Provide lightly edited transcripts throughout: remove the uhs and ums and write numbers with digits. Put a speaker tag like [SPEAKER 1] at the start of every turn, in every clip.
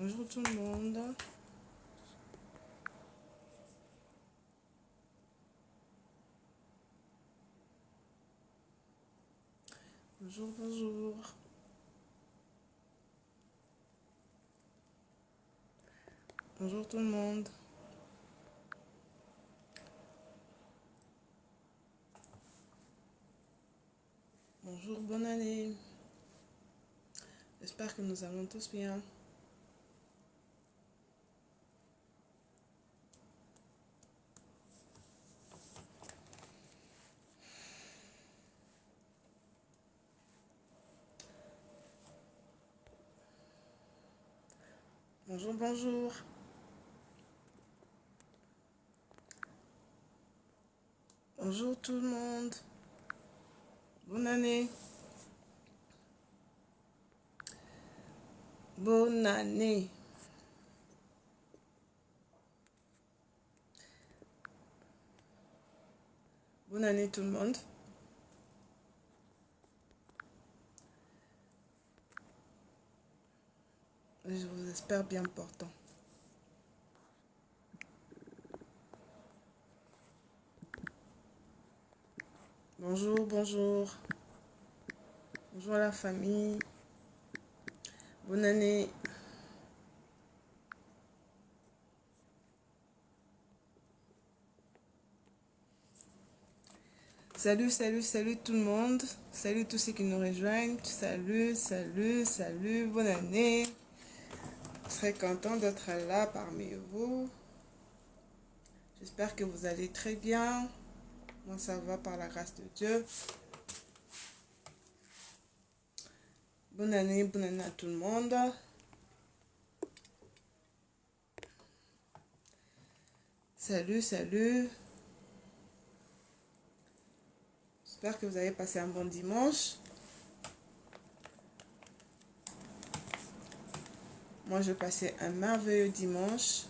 [SPEAKER 1] Bonjour tout le monde. Bonjour, bonjour. Bonjour tout le monde. Bonjour, bonne année. J'espère que nous allons tous bien. Bonjour, bonjour. Bonjour tout le monde. Bonne année. Bonne année. Bonne année tout le monde. Je vous espère bien portant. Bonjour, bonjour. Bonjour à la famille. Bonne année. Salut, salut, salut tout le monde. Salut tous ceux qui nous rejoignent. Salut, salut, salut. Bonne année. Je serais content d'être là parmi vous. J'espère que vous allez très bien. Moi, ça va par la grâce de Dieu. Bonne année à tout le monde. Salut, salut. J'espère que vous avez passé un bon dimanche. Moi, je passais un merveilleux dimanche.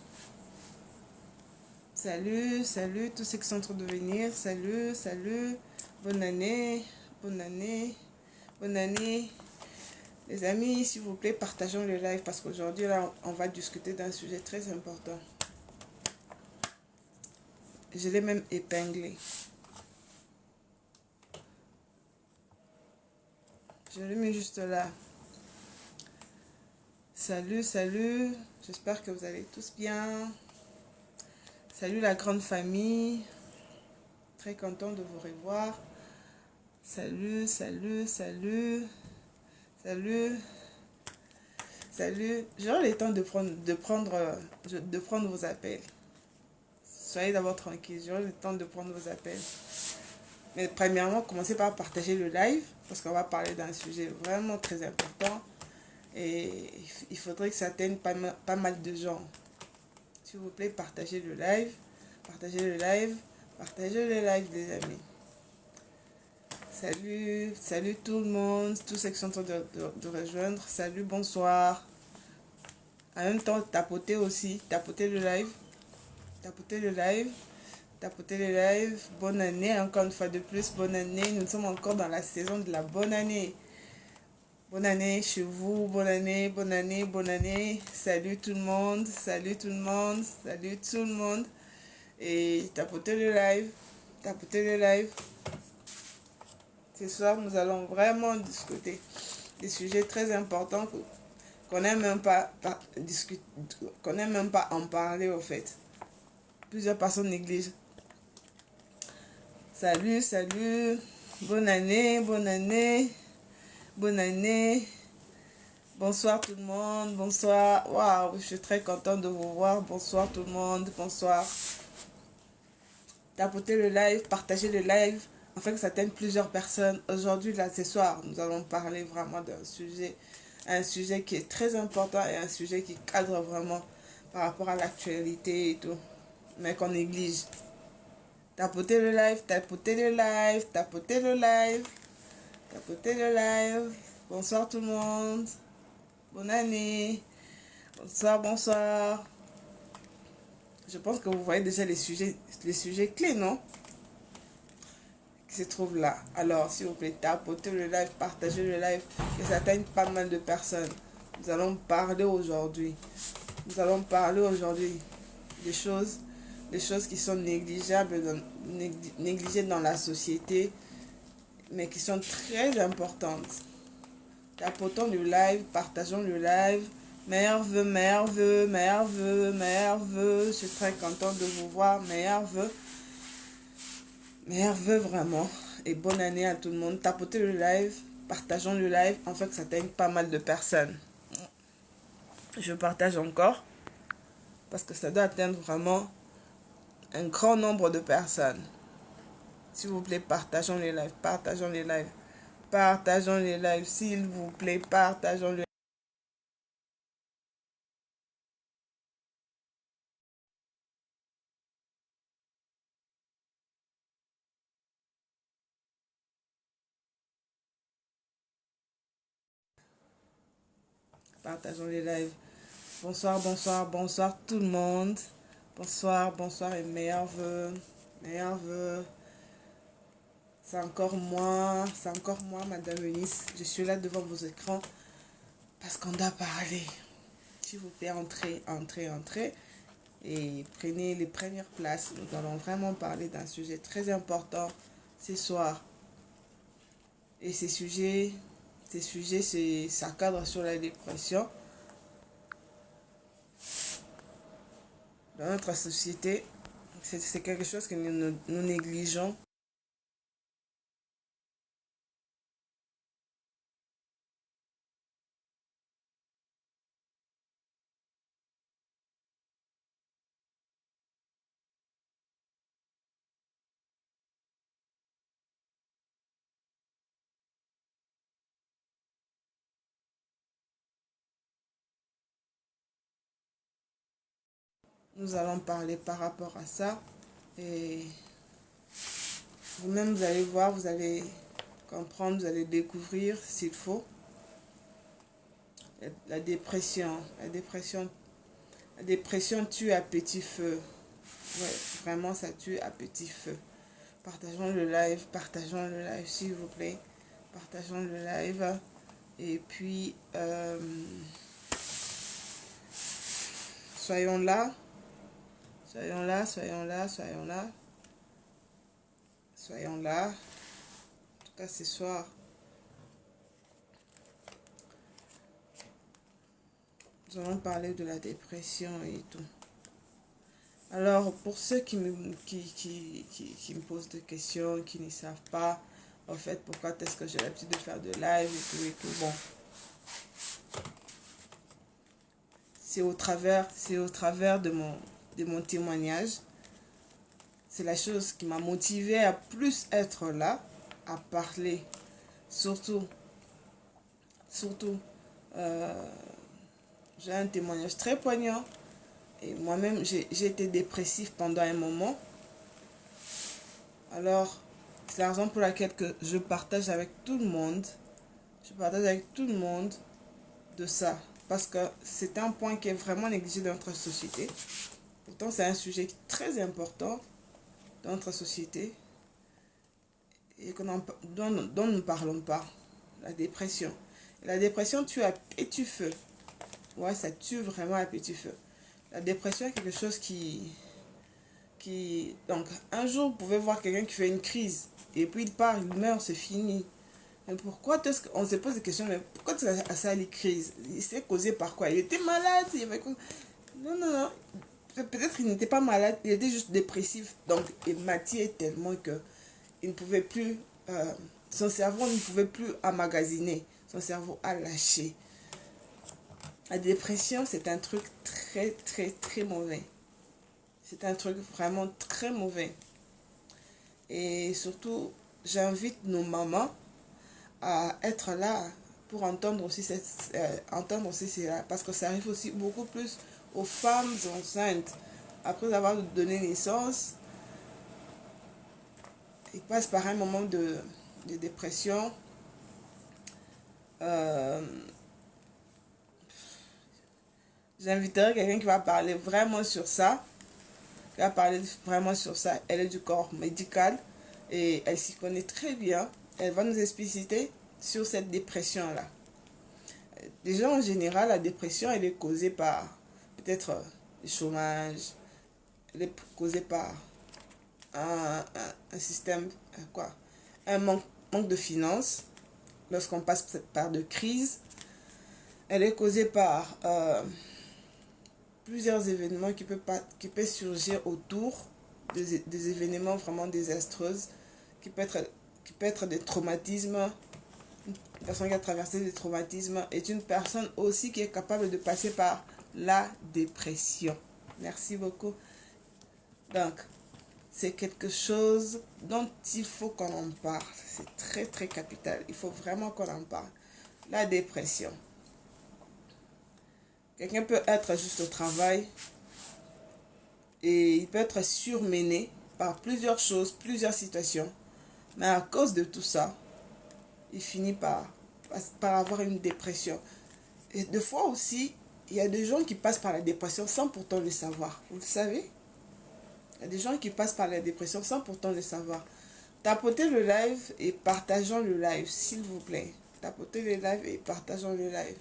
[SPEAKER 1] Salut, salut, tous ceux qui sont en train de venir. Salut, salut. Bonne année, bonne année, bonne année. Les amis, s'il vous plaît, partageons le live parce qu'aujourd'hui, là, on va discuter d'un sujet très important. Je l'ai même épinglé. Je l'ai mis juste là. Salut, salut. J'espère que vous allez tous bien. Salut la grande famille. Très content de vous revoir. Salut, salut, salut. Salut. Salut. J'aurai le temps de prendre vos appels. Soyez d'abord tranquilles. J'aurai le temps de prendre vos appels. Mais premièrement, commencez par partager le live parce qu'on va parler d'un sujet vraiment très important. Et il faudrait que ça atteigne pas mal de gens. S'il vous plaît, partagez le live. Partagez le live. Partagez le live, les amis. Salut, salut tout le monde, tous ceux qui sont en train de rejoindre. Salut, bonsoir. En même temps, tapotez aussi. Tapotez le live. Tapotez le live. Tapotez le live. Bonne année, encore une fois de plus. Bonne année. Nous sommes encore dans la saison de la bonne année. Bonne année chez vous, bonne année, bonne année, bonne année. Salut tout le monde, salut tout le monde, salut tout le monde. Et tapotez le live, tapotez le live. Ce soir, nous allons vraiment discuter des sujets très importants qu'on n'aime même pas discuter, qu'on n'aime même pas en parler au fait. Plusieurs personnes négligent. Salut, salut, bonne année, bonne année, bonne année. Bonsoir tout le monde, bonsoir. Waouh, je suis très content de vous voir. Bonsoir tout le monde, bonsoir. Tapotez le live, partagez le live, afin que ça atteigne plusieurs personnes. Aujourd'hui, là, ce soir, nous allons parler vraiment d'un sujet, un sujet qui est très important et un sujet qui cadre vraiment par rapport à l'actualité et tout, mais qu'on néglige. Tapotez le live, tapotez le live, tapotez le live, tapotez le live. Bonsoir tout le monde. Bonne année. Bonsoir, bonsoir. Je pense que vous voyez déjà les sujets clés, non? Qui se trouvent là. Alors, s'il vous plaît, tapotez le live, partagez le live, que ça atteigne pas mal de personnes. Nous allons parler aujourd'hui. Nous allons parler aujourd'hui des choses qui sont négligeables, négligées dans la société, mais qui sont très importantes. Tapotons le live, partageons le live. Meilleurs vœux, meilleurs vœux, meilleurs vœux, meilleurs vœux. Je suis très contente de vous voir. Meilleurs vœux. Meilleurs vœux vraiment. Et bonne année à tout le monde. Tapotez le live, partageons le live. En fait, ça atteigne pas mal de personnes. Je partage encore parce que ça doit atteindre vraiment un grand nombre de personnes. S'il vous plaît, partageons les lives, partageons les lives, partageons les lives, s'il vous plaît, partageons les lives. Partageons les lives. Bonsoir, bonsoir, bonsoir tout le monde. Bonsoir, bonsoir et meilleurs vœux. Meilleurs vœux. C'est encore moi, Madame Eunice. Je suis là devant vos écrans parce qu'on doit parler. S'il vous plaît, entrez, entrez, entrez et prenez les premières places. Nous allons vraiment parler d'un sujet très important ce soir. Et ces sujets, ça cadre sur la dépression. Dans notre société, c'est quelque chose que nous négligeons. Nous allons parler par rapport à ça. Et vous-même, vous allez voir, vous allez comprendre, vous allez découvrir s'il faut. La dépression. La dépression tue à petit feu. Ouais, vraiment, ça tue à petit feu. Partageons le live, s'il vous plaît. Partageons le live. Et puis, soyons là. Soyons là, soyons là, soyons là. Soyons là. En tout cas, ce soir, nous allons parler de la dépression et tout. Alors, pour ceux qui me posent des questions, qui ne savent pas, en fait, pourquoi est-ce que j'ai l'habitude de faire de live et tout, bon. C'est au travers de mon témoignage. C'est la chose qui m'a motivée à plus être là, à parler. Surtout, j'ai un témoignage très poignant. Et moi-même, j'ai été dépressif pendant un moment. Alors, c'est la raison pour laquelle que je partage avec tout le monde. Je partage avec tout le monde de ça. Parce que c'est un point qui est vraiment négligé dans notre société. Pourtant, c'est un sujet très important dans notre société et dont nous ne parlons pas. La dépression. Et la dépression tue à petit feu. Ouais, ça tue vraiment à petit feu. La dépression est quelque chose donc, un jour, vous pouvez voir quelqu'un qui fait une crise. Et puis, il part, il meurt, c'est fini. Mais pourquoi est-ce qu'on se pose des questions, mais pourquoi ça les crises? Il s'est causé par quoi? Il était malade, il y avait quoi? Non, non, non. Peut-être qu'il n'était pas malade, il était juste dépressif. Donc, il m'attirait tellement que il ne pouvait plus, son cerveau ne pouvait plus emmagasiner. Son cerveau a lâché. La dépression, c'est un truc très, très, très mauvais. C'est un truc vraiment très mauvais. Et surtout, j'invite nos mamans à être là pour entendre aussi cela. Parce que ça arrive aussi beaucoup plus aux femmes enceintes. Après avoir donné naissance, ils passent par un moment de dépression. J'inviterai quelqu'un qui va parler vraiment sur ça. Qui va parler vraiment sur ça. Elle est du corps médical et elle s'y connaît très bien. Elle va nous expliciter sur cette dépression-là. Déjà, en général, la dépression, elle est causée par peut-être le chômage, elle est causée par un système, quoi, un manque de finances lorsqu'on passe par de crises. Elle est causée par plusieurs événements qui peuvent surgir autour des événements vraiment désastreux, qui peut être des traumatismes. Une personne qui a traversé des traumatismes est une personne aussi qui est capable de passer par la dépression. Merci beaucoup. Donc, c'est quelque chose dont il faut qu'on en parle. C'est très, très capital. Il faut vraiment qu'on en parle. La dépression. Quelqu'un peut être juste au travail et il peut être surmené par plusieurs choses, plusieurs situations. Mais à cause de tout ça, il finit par avoir une dépression. Et des fois aussi, il y a des gens qui passent par la dépression sans pourtant le savoir. Vous le savez? Il y a des gens qui passent par la dépression sans pourtant le savoir. Tapotez le live et partageons le live, s'il vous plaît. Tapotez le live et partageons le live.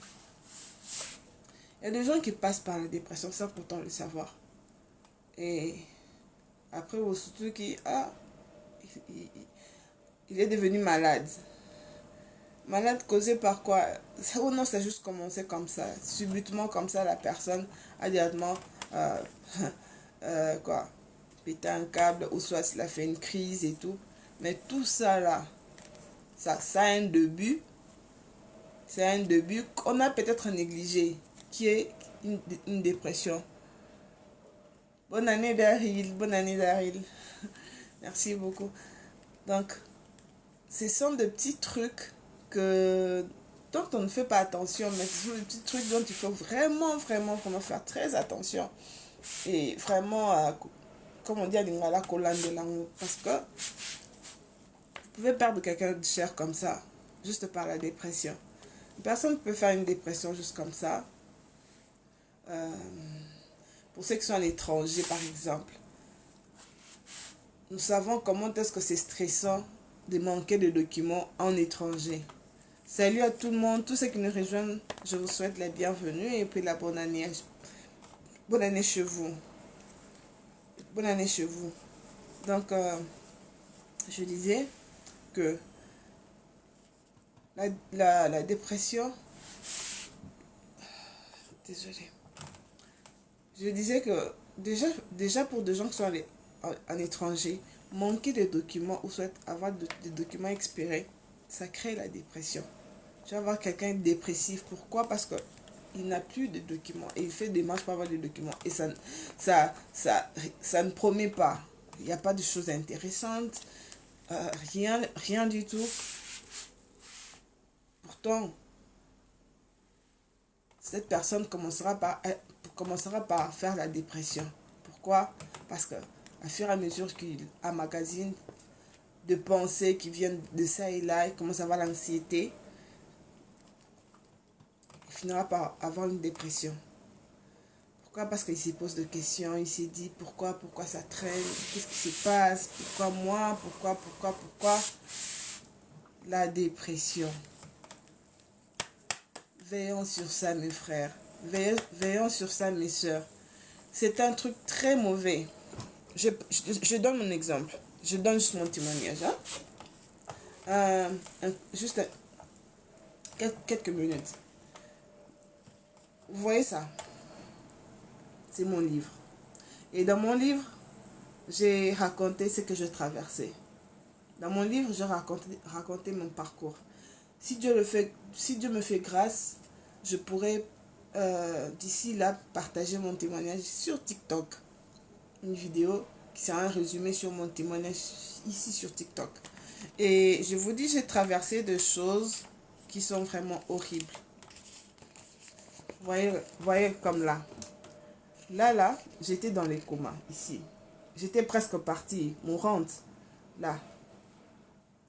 [SPEAKER 1] Il y a des gens qui passent par la dépression sans pourtant le savoir. Et après, vous surtout qui, il est devenu malade. Malade causé par quoi? Oh non, c'est juste commencé comme ça. Subitement comme ça, la personne a directement quoi, pété un câble, ou soit il a fait une crise et tout. Mais tout ça là, ça a un début. C'est un début qu'on a peut-être négligé, qui est une dépression. Bonne année Daryl, bonne année Daryl. Merci beaucoup. Donc, ce sont de petits trucs dont on ne fait pas attention, mais ce sont des petits trucs dont il faut vraiment, vraiment, vraiment faire très attention. Et vraiment, comme on dit à Lingala, de langue. Parce que vous pouvez perdre quelqu'un de cher comme ça, juste par la dépression. Une personne peut faire une dépression juste comme ça. Pour ceux qui sont à l'étranger, par exemple, nous savons comment est-ce que c'est stressant de manquer de documents en étranger. Salut à tout le monde, tous ceux qui nous rejoignent, je vous souhaite la bienvenue et puis la bonne année. Bonne année chez vous. Bonne année chez vous. Donc, je disais que la dépression... Désolée. Je disais que déjà pour des gens qui sont en étranger, manquer de documents ou soit avoir des documents expirés, ça crée la dépression. Tu vas voir quelqu'un dépressif. Pourquoi? Parce que il n'a plus de documents et il fait des marches pour avoir des documents. Et ça ne promet pas. Il n'y a pas de choses intéressantes. Rien du tout. Pourtant, cette personne commencera par faire la dépression. Pourquoi? Parce que à fur et à mesure qu'il emmagasine de pensées qui viennent de ça et là, il commence à avoir l'anxiété, il finira par avoir une dépression. Pourquoi? Parce qu'il se pose des questions, il s'est dit pourquoi ça traîne, qu'est-ce qui se passe, pourquoi moi, pourquoi la dépression. Veillons sur ça mes frères, veillons sur ça mes soeurs. C'est un truc très mauvais. Je donne mon exemple, je donne juste mon témoignage. Juste quelques minutes. Vous voyez ça? C'est mon livre. Et dans mon livre, j'ai raconté ce que je traversais. Dans mon livre, j'ai raconté mon parcours. Si Dieu me fait grâce, je pourrais d'ici là partager mon témoignage sur TikTok. Une vidéo qui sera un résumé sur mon témoignage ici sur TikTok. Et je vous dis, j'ai traversé des choses qui sont vraiment horribles. Voyez comme là. Là, j'étais dans les comas, ici. J'étais presque partie, mourante. Là.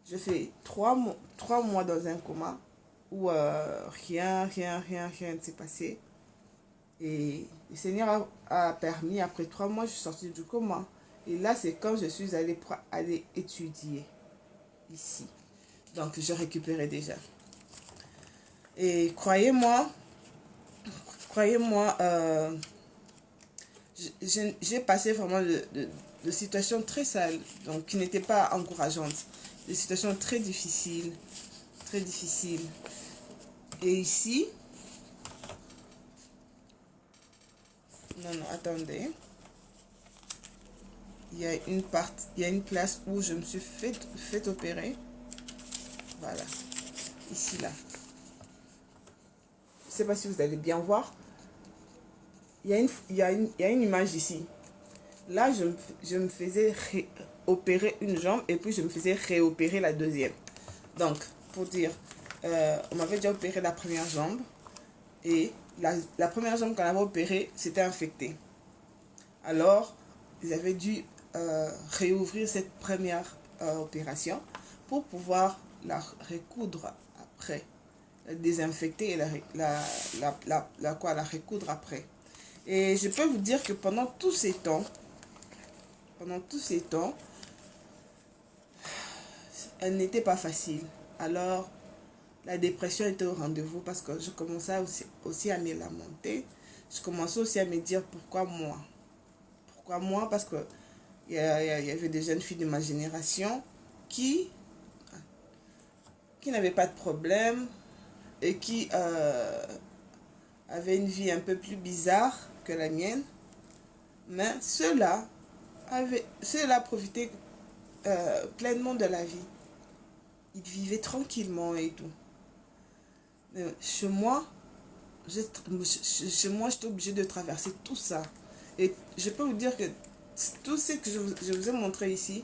[SPEAKER 1] J'ai fait 3 mois dans un coma où rien ne s'est passé. Et le Seigneur a permis, après 3 mois, je suis sortie du coma. Et là, c'est quand je suis allée étudier ici. Donc, je récupérais déjà. Et croyez-moi, croyez-moi, j'ai passé vraiment de situations très sales, donc qui n'étaient pas encourageantes. Des situations très difficiles, très difficiles. Et ici, non, non, attendez. Il y a une partie, il y a une place où je me suis fait opérer. Voilà, ici, là. Je ne sais pas si vous allez bien voir. Il y a une image ici. Là, je me faisais opérer une jambe et puis je me faisais réopérer la deuxième. Donc, pour dire, on m'avait déjà opéré la première jambe et la première jambe qu'on avait opérée, c'était infecté. Alors, ils avaient dû réouvrir cette première opération pour pouvoir la recoudre après, la désinfecter et la recoudre après. Et je peux vous dire que pendant tous ces temps, elle n'était pas facile. Alors, la dépression était au rendez-vous parce que je commençais aussi à me lamenter. Je commençais aussi à me dire pourquoi moi. Pourquoi moi? Parce que il y avait des jeunes filles de ma génération qui, qui n'avaient pas de problème et qui avaient une vie un peu plus bizarre que la mienne. Mais ceux-là profitaient pleinement de la vie. Ils vivaient tranquillement et tout. Mais chez moi, j'étais obligée de traverser tout ça. Et je peux vous dire que tout ce que je vous ai montré ici,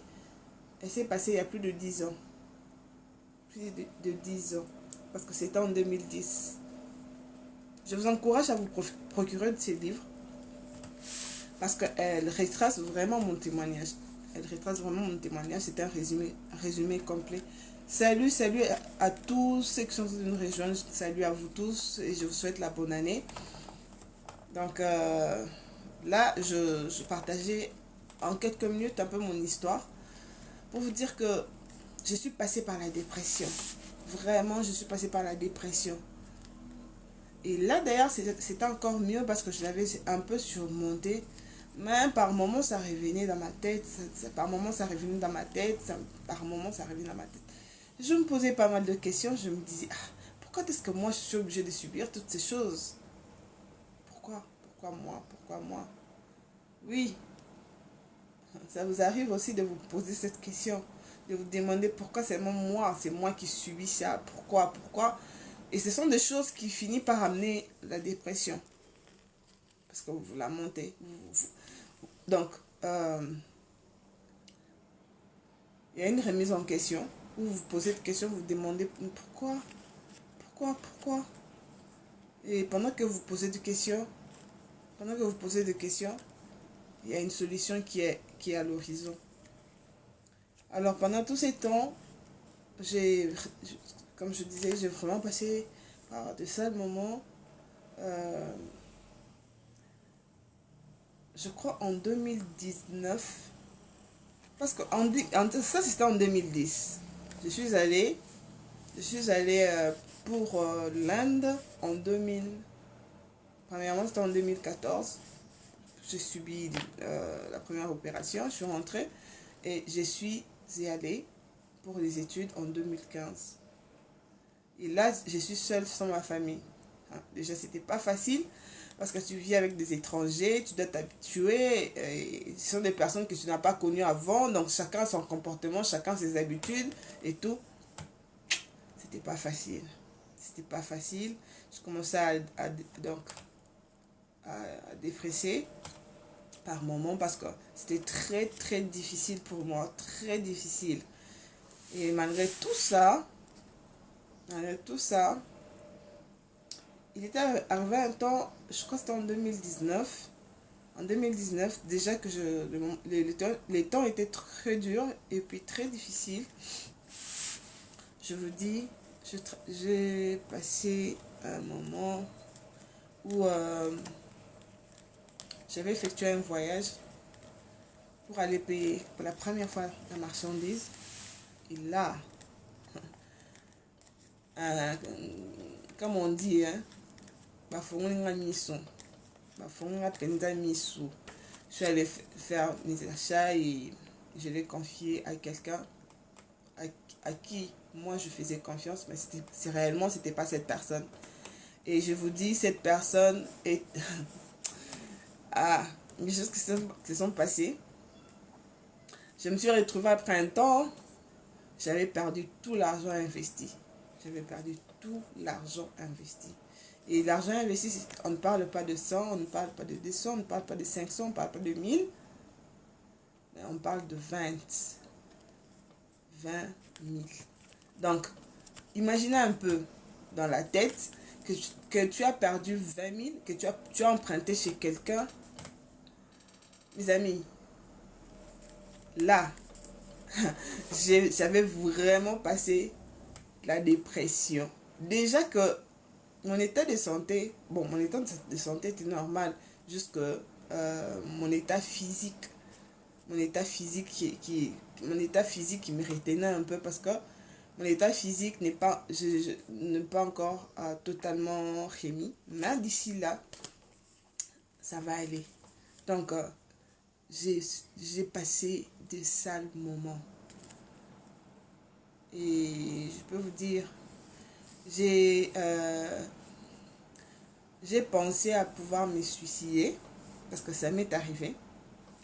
[SPEAKER 1] elle s'est passée il y a plus de 10 ans. Plus de 10 ans. Parce que c'était en 2010. Je vous encourage à vous procurer de ces livres. Parce qu'elle retrace vraiment mon témoignage. Elle retrace vraiment mon témoignage. C'est un résumé complet. Salut à tous ceux qui sont venus nous rejoindre. Salut à vous tous et je vous souhaite la bonne année. Donc là, je partageais en quelques minutes un peu mon histoire pour vous dire que je suis passée par la dépression. Vraiment, je suis passée par la dépression. Et là, d'ailleurs, c'était encore mieux parce que je l'avais un peu surmonté. Mais par moments, ça revenait dans ma tête. Par moments, ça revenait dans ma tête. Par moments, ça revenait dans ma tête. Je me posais pas mal de questions. Je me disais, ah, pourquoi est-ce que moi, je suis obligée de subir toutes ces choses? Pourquoi? Pourquoi moi? Pourquoi moi? Oui, ça vous arrive aussi de vous poser cette question. De vous demander pourquoi seulement moi, c'est moi qui subis ça. Pourquoi? Et ce sont des choses qui finissent par amener la dépression. Parce que vous la montez. Donc, il y a une remise en question où vous vous posez des questions, vous vous demandez pourquoi. Et pendant que vous posez des questions, il y a une solution qui est à l'horizon. Alors, pendant tous ces temps, comme je disais, j'ai vraiment passé par de sales moments. Euh, je crois en 2019. Parce que ça, c'était en 2010. Je suis allée, pour l'Inde en 2000. Premièrement, c'était en 2014. J'ai subi la première opération. Je suis rentrée et je suis allée pour les études en 2015. Et là, je suis seule sans ma famille. Hein, déjà, c'était pas facile parce que tu vis avec des étrangers, tu dois t'habituer. Ce sont des personnes que tu n'as pas connues avant, donc chacun son comportement, chacun ses habitudes et tout. C'était pas facile. C'était pas facile. Je commençais donc, à dépresser par moments parce que c'était très très difficile pour moi, très difficile. Et malgré tout ça, il était arrivé un temps, je crois que c'était en 2019. En 2019, déjà que les temps étaient très durs et puis très difficiles. Je vous dis, j'ai passé un moment où j'avais effectué un voyage pour aller payer pour la première fois la marchandise. Et là, comme on dit, hein, bafonga miso, bafonga penza miso. Je suis allée faire mes achats et je l'ai confié à quelqu'un à qui moi je faisais confiance, mais réellement c'était pas cette personne. Et je vous dis, cette personne est ah, les choses qui se sont passées. Je me suis retrouvée après un temps, j'avais perdu tout l'argent investi. J'avais perdu tout l'argent investi. Et l'argent investi, on ne parle pas de 100, on ne parle pas de 200, on ne parle pas de 500, on ne parle pas de 1000, mais on parle de 20 000. Donc, imaginez un peu dans la tête que tu as perdu 20 000, que tu as emprunté chez quelqu'un. Mes amis, là, j'avais vraiment passé la dépression. Déjà que mon état de santé, bon, mon état de santé était normal, juste que mon état physique mon état physique qui me retenait un peu parce que mon état physique n'est pas encore totalement remis. Mais d'ici là, ça va aller. Donc, j'ai passé de sales moments. Et je peux vous dire, j'ai pensé à pouvoir me suicider, parce que ça m'est arrivé,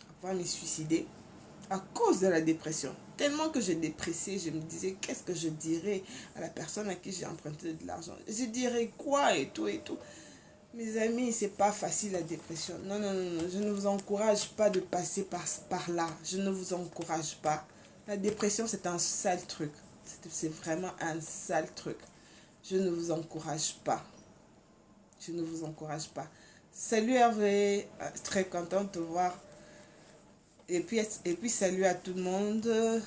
[SPEAKER 1] à pouvoir me suicider à cause de la dépression. Tellement que j'ai dépressé, je me disais, qu'est-ce que je dirais à la personne à qui j'ai emprunté de l'argent? Je dirais quoi et tout et tout. Mes amis, c'est pas facile la dépression. Non, non, non, non, je ne vous encourage pas de passer par là. Je ne vous encourage pas. La dépression, c'est un sale truc. C'est vraiment un sale truc. Je ne vous encourage pas. Je ne vous encourage pas. Salut Hervé, très contente de te voir. Et puis salut à tout le monde.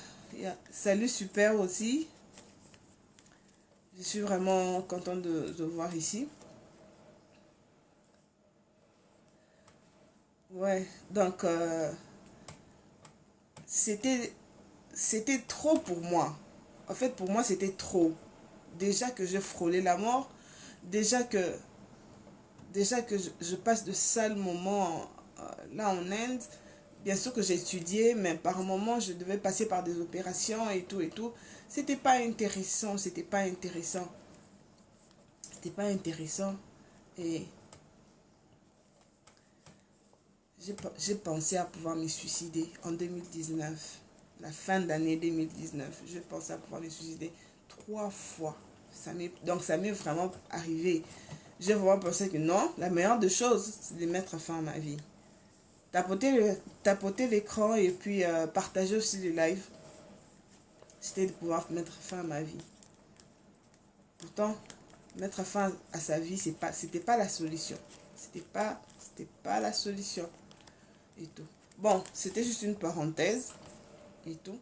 [SPEAKER 1] Salut Super aussi. Je suis vraiment contente de voir ici. Ouais, donc c'était trop pour moi. En fait, pour moi, c'était trop. Déjà que je frôlais la mort, déjà que, je passe de sales moments là en Inde. Bien sûr que j'ai étudié, mais par moments, je devais passer par des opérations et tout et tout. C'était pas intéressant, c'était pas intéressant. C'était pas intéressant. Et j'ai pensé à pouvoir me suicider en 2019. La fin d'année 2019. Je pensais à pouvoir me suicider 3 fois. Donc ça m'est vraiment arrivé. J'ai vraiment pensé que non, la meilleure des choses, c'est de mettre fin à ma vie. Tapoter l'écran et puis partager aussi le live. C'était de pouvoir mettre fin à ma vie. Pourtant, mettre fin à sa vie, c'était pas la solution. C'était pas la solution. Et tout. Bon, c'était juste une parenthèse. Et tout.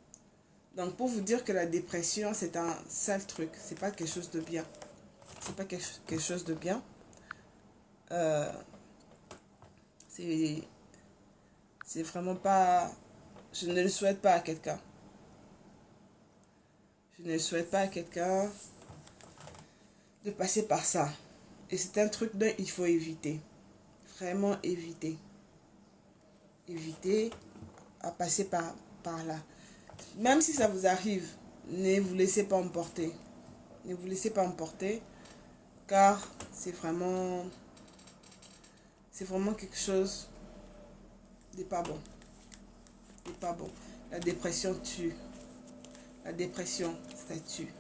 [SPEAKER 1] Donc, pour vous dire que la dépression, c'est un sale truc. C'est pas quelque chose de bien. C'est pas quelque chose de bien. C'est vraiment pas... Je ne le souhaite pas à quelqu'un. Je ne le souhaite pas à quelqu'un de passer par ça. Et c'est un truc dont il faut éviter. Vraiment éviter. Éviter à passer par là. Même si ça vous arrive, ne vous laissez pas emporter. Ne vous laissez pas emporter, car c'est vraiment quelque chose de pas bon. De pas bon. La dépression tue. La dépression, ça tue.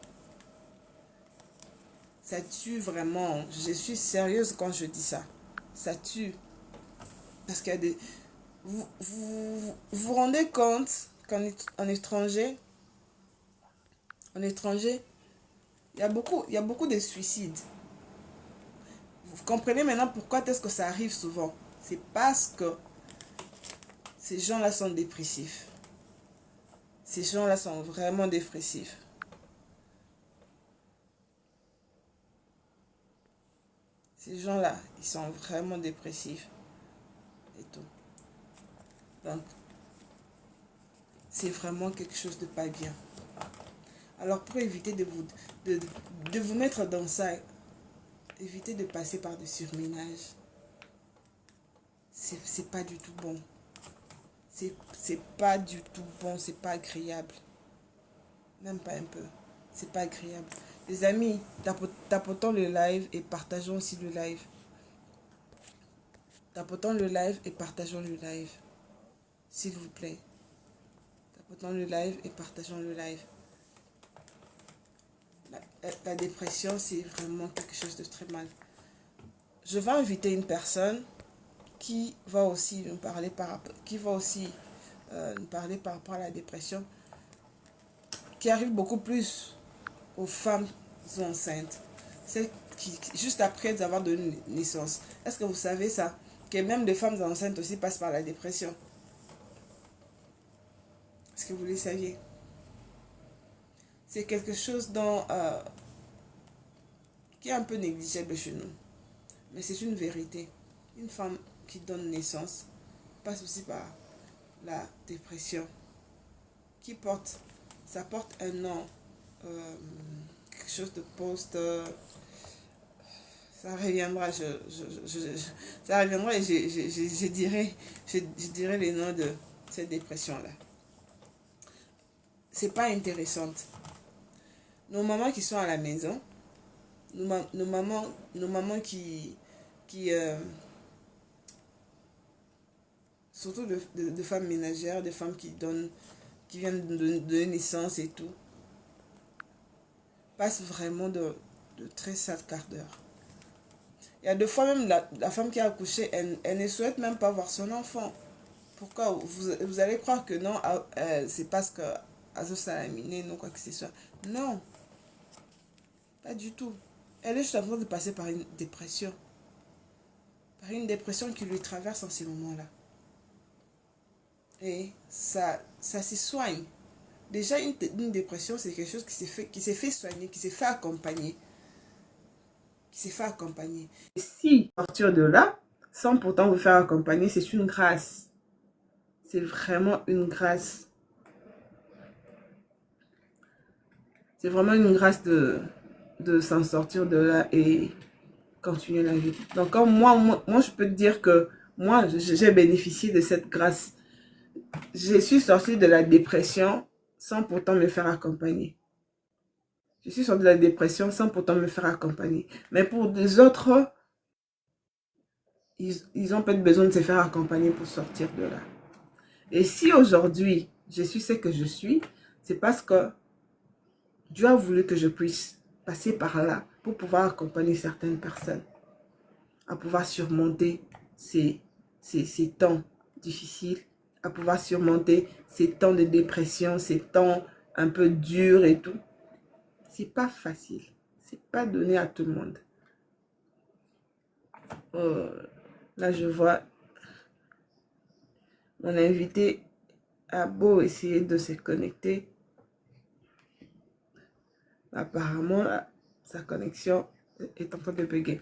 [SPEAKER 1] Ça tue vraiment. Je suis sérieuse quand je dis ça. Ça tue. Parce qu'il y a des... Vous rendez compte qu'en étranger, il y a beaucoup de suicides. Vous comprenez maintenant pourquoi est-ce que ça arrive souvent. C'est parce que ces gens-là sont dépressifs. Ces gens-là sont vraiment dépressifs. Ces gens-là, ils sont vraiment dépressifs. Et tout. Donc, c'est vraiment quelque chose de pas bien. Alors, pour éviter de vous mettre dans ça, évitez de passer par du surménage. C'est pas du tout bon. C'est pas du tout bon, c'est pas agréable. Même pas un peu. C'est pas agréable. Les amis, tapotons le live et partageons aussi le live. Tapotons le live et partageons le live. S'il vous plaît. Tapotons le live et partageons le live. La dépression, c'est vraiment quelque chose de très mal. Je vais inviter une personne qui va aussi nous parler par rapport à la dépression, qui arrive beaucoup plus aux femmes enceintes. C'est juste après avoir donné naissance. Est-ce que vous savez ça? Que même les femmes enceintes aussi passent par la dépression. Est-ce que vous le saviez? C'est quelque chose qui est un peu négligeable chez nous. Mais c'est une vérité. Une femme qui donne naissance passe aussi par la dépression. Ça porte un nom, quelque chose de post, ça reviendra, ça reviendra et je dirai les noms de cette dépression-là. C'est pas intéressante. Nos mamans qui sont à la maison, nos mamans qui surtout de femmes ménagères, de femmes qui viennent de donner naissance et tout, passent vraiment de très sales quarts d'heure. Il y a deux fois même la femme qui a accouché, elle ne souhaite même pas voir son enfant. Pourquoi vous allez croire que non, c'est parce que Azo Salamine, non, quoi que ce soit. Non, pas du tout. Elle est juste en train de passer par une dépression. Par une dépression qui lui traverse en ces moments-là. Et ça se soigne. Déjà, une dépression, c'est quelque chose qui s'est fait soigner, qui s'est fait accompagner. Et si sortir de là, sans pourtant vous faire accompagner, c'est une grâce. C'est vraiment une grâce. C'est vraiment une grâce de s'en sortir de là et continuer la vie. Donc, comme moi, je peux te dire que moi, j'ai bénéficié de cette grâce. Je suis sortie de la dépression sans pourtant me faire accompagner. Je suis sortie de la dépression sans pourtant me faire accompagner. Mais pour des autres, ils ont peut-être besoin de se faire accompagner pour sortir de là. Et si aujourd'hui, je suis ce que je suis, c'est parce que Dieu a voulu que je puisse passer par là pour pouvoir accompagner certaines personnes à pouvoir surmonter ces temps difficiles, à pouvoir surmonter ces temps de dépression, ces temps un peu durs et tout. C'est pas facile. C'est pas donné à tout le monde. Là, je vois mon invité a beau essayer de se connecter. Apparemment, sa connexion est en train de bugger.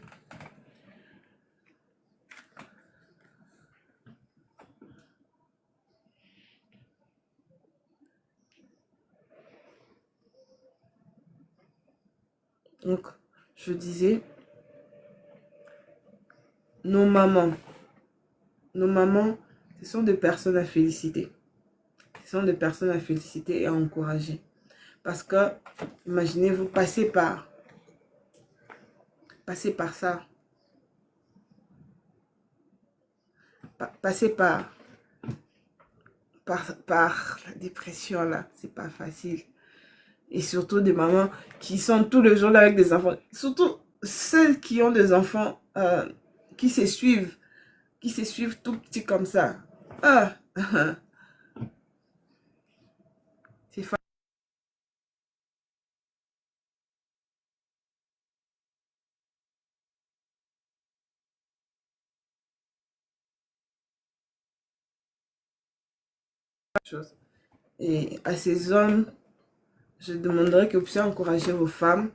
[SPEAKER 1] Donc, je disais, nos mamans, ce sont des personnes à féliciter. Ce sont des personnes à féliciter et à encourager. Parce que, imaginez-vous, passer par ça. Passer par la dépression, là, c'est pas facile. Et surtout des mamans qui sont tous les jours là avec des enfants. Surtout celles qui ont des enfants qui se suivent tout petits comme ça. Ah, c'est pas chose. Et à ces hommes, je demanderais que vous puissiez encourager vos femmes.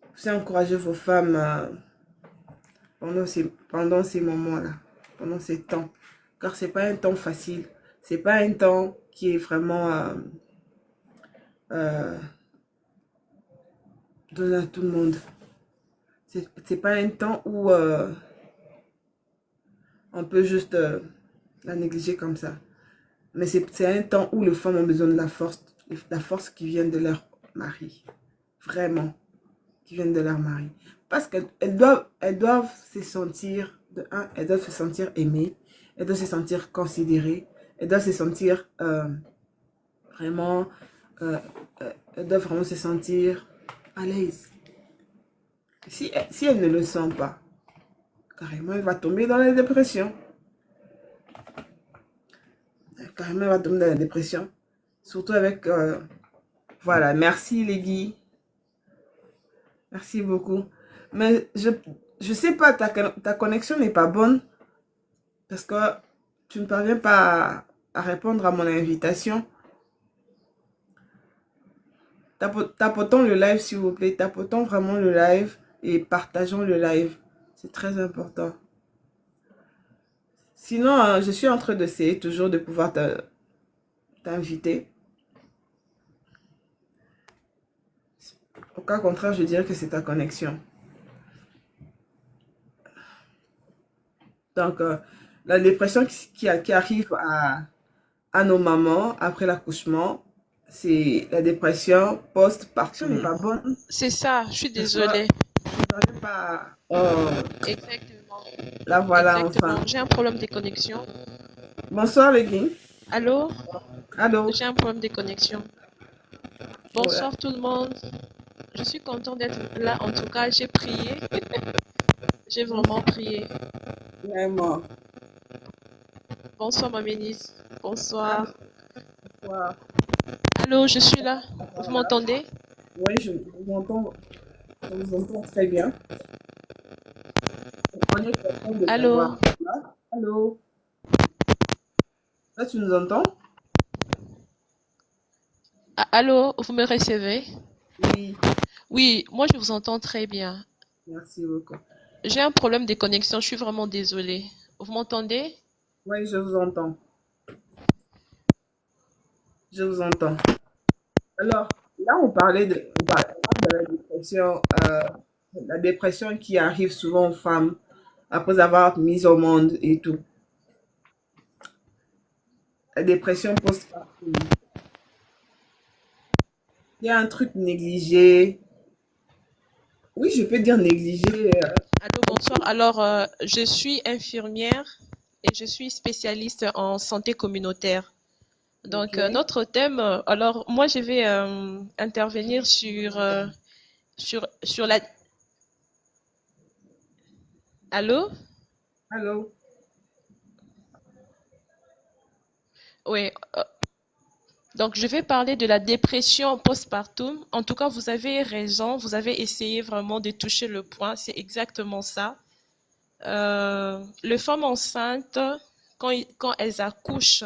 [SPEAKER 1] Vous puissiez encourager vos femmes pendant ces moments-là, pendant ces temps. Car c'est pas un temps facile. C'est pas un temps qui est vraiment donné à tout le monde. C'est pas un temps où on peut juste la négliger comme ça. Mais c'est un temps où les femmes ont besoin de la force qui vient de leur mari. Vraiment, qui vient de leur mari. Parce elles doivent se sentir, de un, elles doivent se sentir aimées, elles doivent se sentir considérées, elles doivent se sentir vraiment, euh, elles doivent vraiment se sentir à l'aise. Si elles ne le sont pas, carrément, elle va tomber dans la dépression. Carrément, elle va tomber dans la dépression. Surtout avec... voilà, merci Lady. Merci beaucoup. Mais je sais pas, ta connexion n'est pas bonne parce que tu ne parviens pas à répondre à mon invitation. Tapotons le live, s'il vous plaît. Tapotons vraiment le live et partageons le live. C'est très important. Sinon, je suis en train d'essayer toujours de pouvoir t'inviter. Au cas contraire, je dirais que c'est ta connexion. Donc, la dépression qui arrive à nos mamans après l'accouchement, c'est la dépression post-partum. N'est pas bonne
[SPEAKER 2] C'est ça, je suis
[SPEAKER 1] parce que
[SPEAKER 2] désolée.
[SPEAKER 1] je n'arrive pas.
[SPEAKER 2] Exactement.
[SPEAKER 1] La voilà enfin.
[SPEAKER 2] Exactement. J'ai un problème de connexion.
[SPEAKER 1] Bonsoir les gars.
[SPEAKER 2] Allô?
[SPEAKER 1] Allô.
[SPEAKER 2] J'ai un problème de connexion.
[SPEAKER 1] Ouais,
[SPEAKER 2] Bonsoir tout le monde. Je suis contente d'être là. En tout cas, j'ai prié. J'ai vraiment prié.
[SPEAKER 1] vraiment.
[SPEAKER 2] Bonsoir ma ministre. Bonsoir.
[SPEAKER 1] Wow.
[SPEAKER 2] Allô, je suis là. Vous m'entendez?
[SPEAKER 1] Oui, je vous entends très bien. On est content de
[SPEAKER 2] Allô?
[SPEAKER 1] t'avoir là. Allô. Là, tu nous entends?
[SPEAKER 2] Ah, allô, vous me recevez?
[SPEAKER 1] Oui,
[SPEAKER 2] Oui, moi je vous entends très bien.
[SPEAKER 1] merci beaucoup.
[SPEAKER 2] J'ai un problème de connexion, je suis vraiment désolée. Vous m'entendez?
[SPEAKER 1] Oui, je vous entends. Je vous entends. Alors, là, on parle de la dépression qui arrive souvent aux femmes après avoir mis au monde et tout. La dépression post-partum. Il y a un truc négligé. Oui, je peux dire négligé.
[SPEAKER 2] Allô, bonsoir. Alors, je suis infirmière et je suis spécialiste en santé communautaire. Donc,
[SPEAKER 1] Ok.
[SPEAKER 2] notre thème, alors moi, je vais intervenir sur la... Allô?
[SPEAKER 1] Allô?
[SPEAKER 2] Oui. Donc, je vais parler de la dépression postpartum. En tout cas, vous avez raison. Vous avez essayé vraiment de toucher le point. C'est exactement ça. Les femmes enceintes, quand elles accouchent,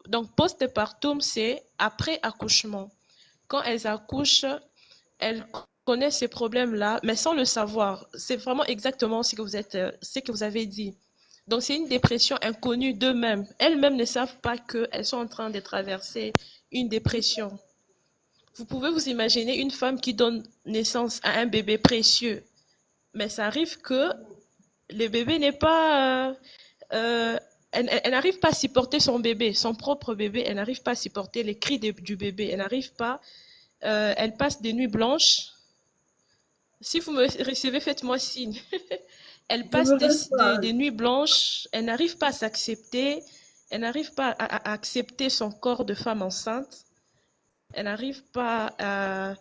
[SPEAKER 2] donc postpartum, c'est après accouchement. Quand elles accouchent, elles connaissent ces problèmes-là, mais sans le savoir. C'est vraiment exactement ce que vous avez dit. Donc, c'est une dépression inconnue d'eux-mêmes. Elles-mêmes ne savent pas qu'elles sont en train de traverser une dépression. Vous pouvez vous imaginer une femme qui donne naissance à un bébé précieux, mais ça arrive que le bébé n'est pas... elle n'arrive pas à supporter son bébé, son propre bébé. Elle n'arrive pas à supporter les cris du bébé. Elle n'arrive pas... elle passe des nuits blanches. Si vous me recevez, faites-moi signe. Elle
[SPEAKER 1] Je
[SPEAKER 2] passe
[SPEAKER 1] me reste pas.
[SPEAKER 2] des nuits blanches. Elle n'arrive pas à s'accepter. Elle n'arrive pas à accepter son corps de femme enceinte. Elle n'arrive pas à...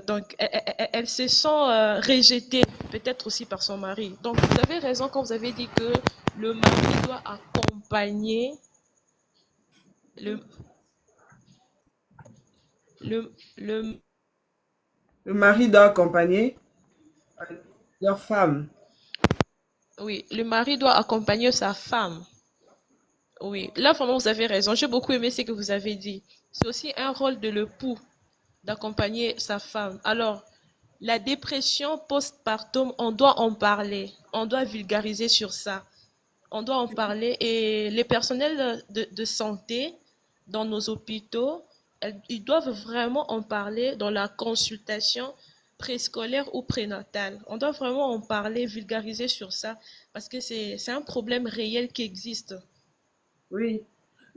[SPEAKER 2] donc, elle se sent rejetée, peut-être aussi par son mari. Donc, vous avez raison quand vous avez dit que le mari doit accompagner le, le,
[SPEAKER 1] Le mari doit accompagner leur femme.
[SPEAKER 2] oui, le mari doit accompagner sa femme. Oui, là, vraiment, vous avez raison. J'ai beaucoup aimé ce que vous avez dit. C'est aussi un rôle de l'époux d'accompagner sa femme. Alors, la dépression postpartum, on doit en parler. On doit vulgariser sur ça. On doit en parler et les personnels de santé dans nos hôpitaux, ils doivent vraiment en parler dans la consultation préscolaire ou prénatal. On doit vraiment en parler, vulgariser sur ça, parce que c'est un problème réel qui existe.
[SPEAKER 1] Oui.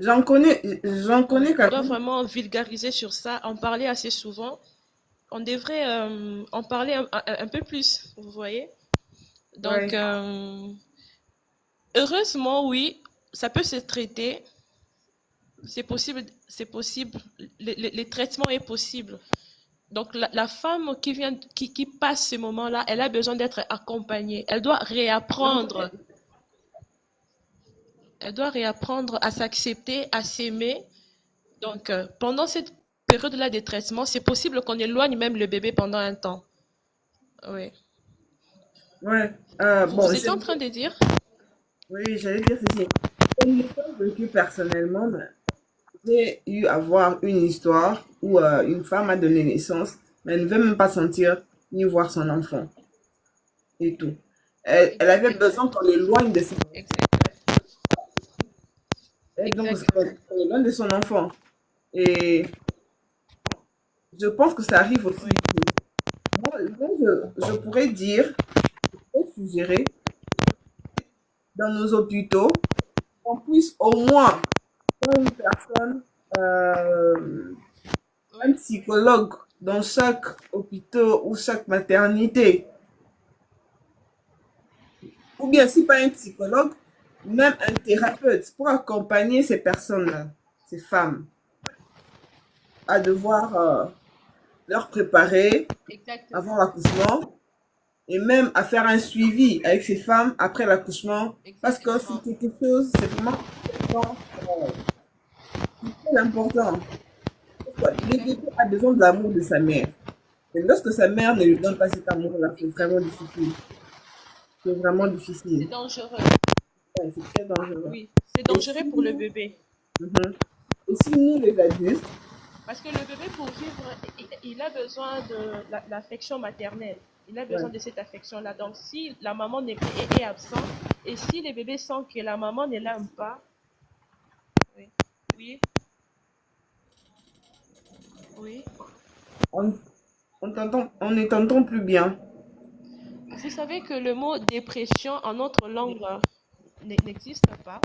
[SPEAKER 1] J'en connais
[SPEAKER 2] Oui, on
[SPEAKER 1] quand
[SPEAKER 2] doit
[SPEAKER 1] même.
[SPEAKER 2] vraiment vulgariser sur ça, en parler assez souvent. On devrait en parler un peu plus, vous voyez? Donc,
[SPEAKER 1] Ouais.
[SPEAKER 2] heureusement, oui, ça peut se traiter. C'est possible, c'est possible. Les traitements est possible. Donc, la femme qui vient, qui passe ces moments-là, elle a besoin d'être accompagnée. Elle doit
[SPEAKER 1] Non,
[SPEAKER 2] réapprendre. Elle doit réapprendre à s'accepter, à s'aimer. Donc, pendant cette période-là de traitement, c'est possible qu'on éloigne même le bébé pendant un temps. Oui.
[SPEAKER 1] ouais. Bon,
[SPEAKER 2] Vous étiez en train de dire?
[SPEAKER 1] oui, j'allais dire ceci. Je ne l'ai pas vécu personnellement, mais j'ai eu à voir une histoire où une femme a donné naissance, mais elle ne veut même pas sentir ni voir son enfant et tout. Elle avait besoin qu'on l'éloigne de son,
[SPEAKER 2] Exact.
[SPEAKER 1] donc,
[SPEAKER 2] Exact.
[SPEAKER 1] qu'on l'éloigne de son enfant. Et je pense que ça arrive aussi
[SPEAKER 2] Oui.
[SPEAKER 1] ici. Moi, je pourrais dire, je pourrais suggérer dans nos hôpitaux qu'on puisse au moins avoir une personne, un
[SPEAKER 2] Oui.
[SPEAKER 1] psychologue dans chaque hôpital ou chaque maternité. Ou bien, si pas un psychologue, même un thérapeute pour accompagner ces personnes-là, ces femmes, à devoir leur préparer avant
[SPEAKER 2] Exactement.
[SPEAKER 1] l'accouchement et même à faire un suivi avec ces femmes après l'accouchement. Parce que c'est
[SPEAKER 2] Exactement.
[SPEAKER 1] quelque chose, c'est vraiment très important. Pourquoi? Le bébé
[SPEAKER 2] Exact.
[SPEAKER 1] a besoin de l'amour de sa mère. Et lorsque sa mère ne lui donne pas cet amour-là, c'est vraiment
[SPEAKER 2] Exactement.
[SPEAKER 1] difficile. C'est vraiment
[SPEAKER 2] C'est
[SPEAKER 1] difficile.
[SPEAKER 2] dangereux.
[SPEAKER 1] Ouais, c'est très dangereux.
[SPEAKER 2] Oui. C'est
[SPEAKER 1] Et
[SPEAKER 2] dangereux
[SPEAKER 1] si
[SPEAKER 2] pour le
[SPEAKER 1] nous,
[SPEAKER 2] bébé.
[SPEAKER 1] mhm. Et si nous les adultes,
[SPEAKER 2] Parce que le bébé, pour vivre, il a besoin de l'affection maternelle. Il a besoin
[SPEAKER 1] ouais,
[SPEAKER 2] de cette affection-là. Donc, si la maman est absente, et si le bébé sent que la maman ne l'aime pas, oui, oui, oui.
[SPEAKER 1] on, on ne t'entend plus bien.
[SPEAKER 2] Vous savez que le mot dépression en notre langue n'existe pas.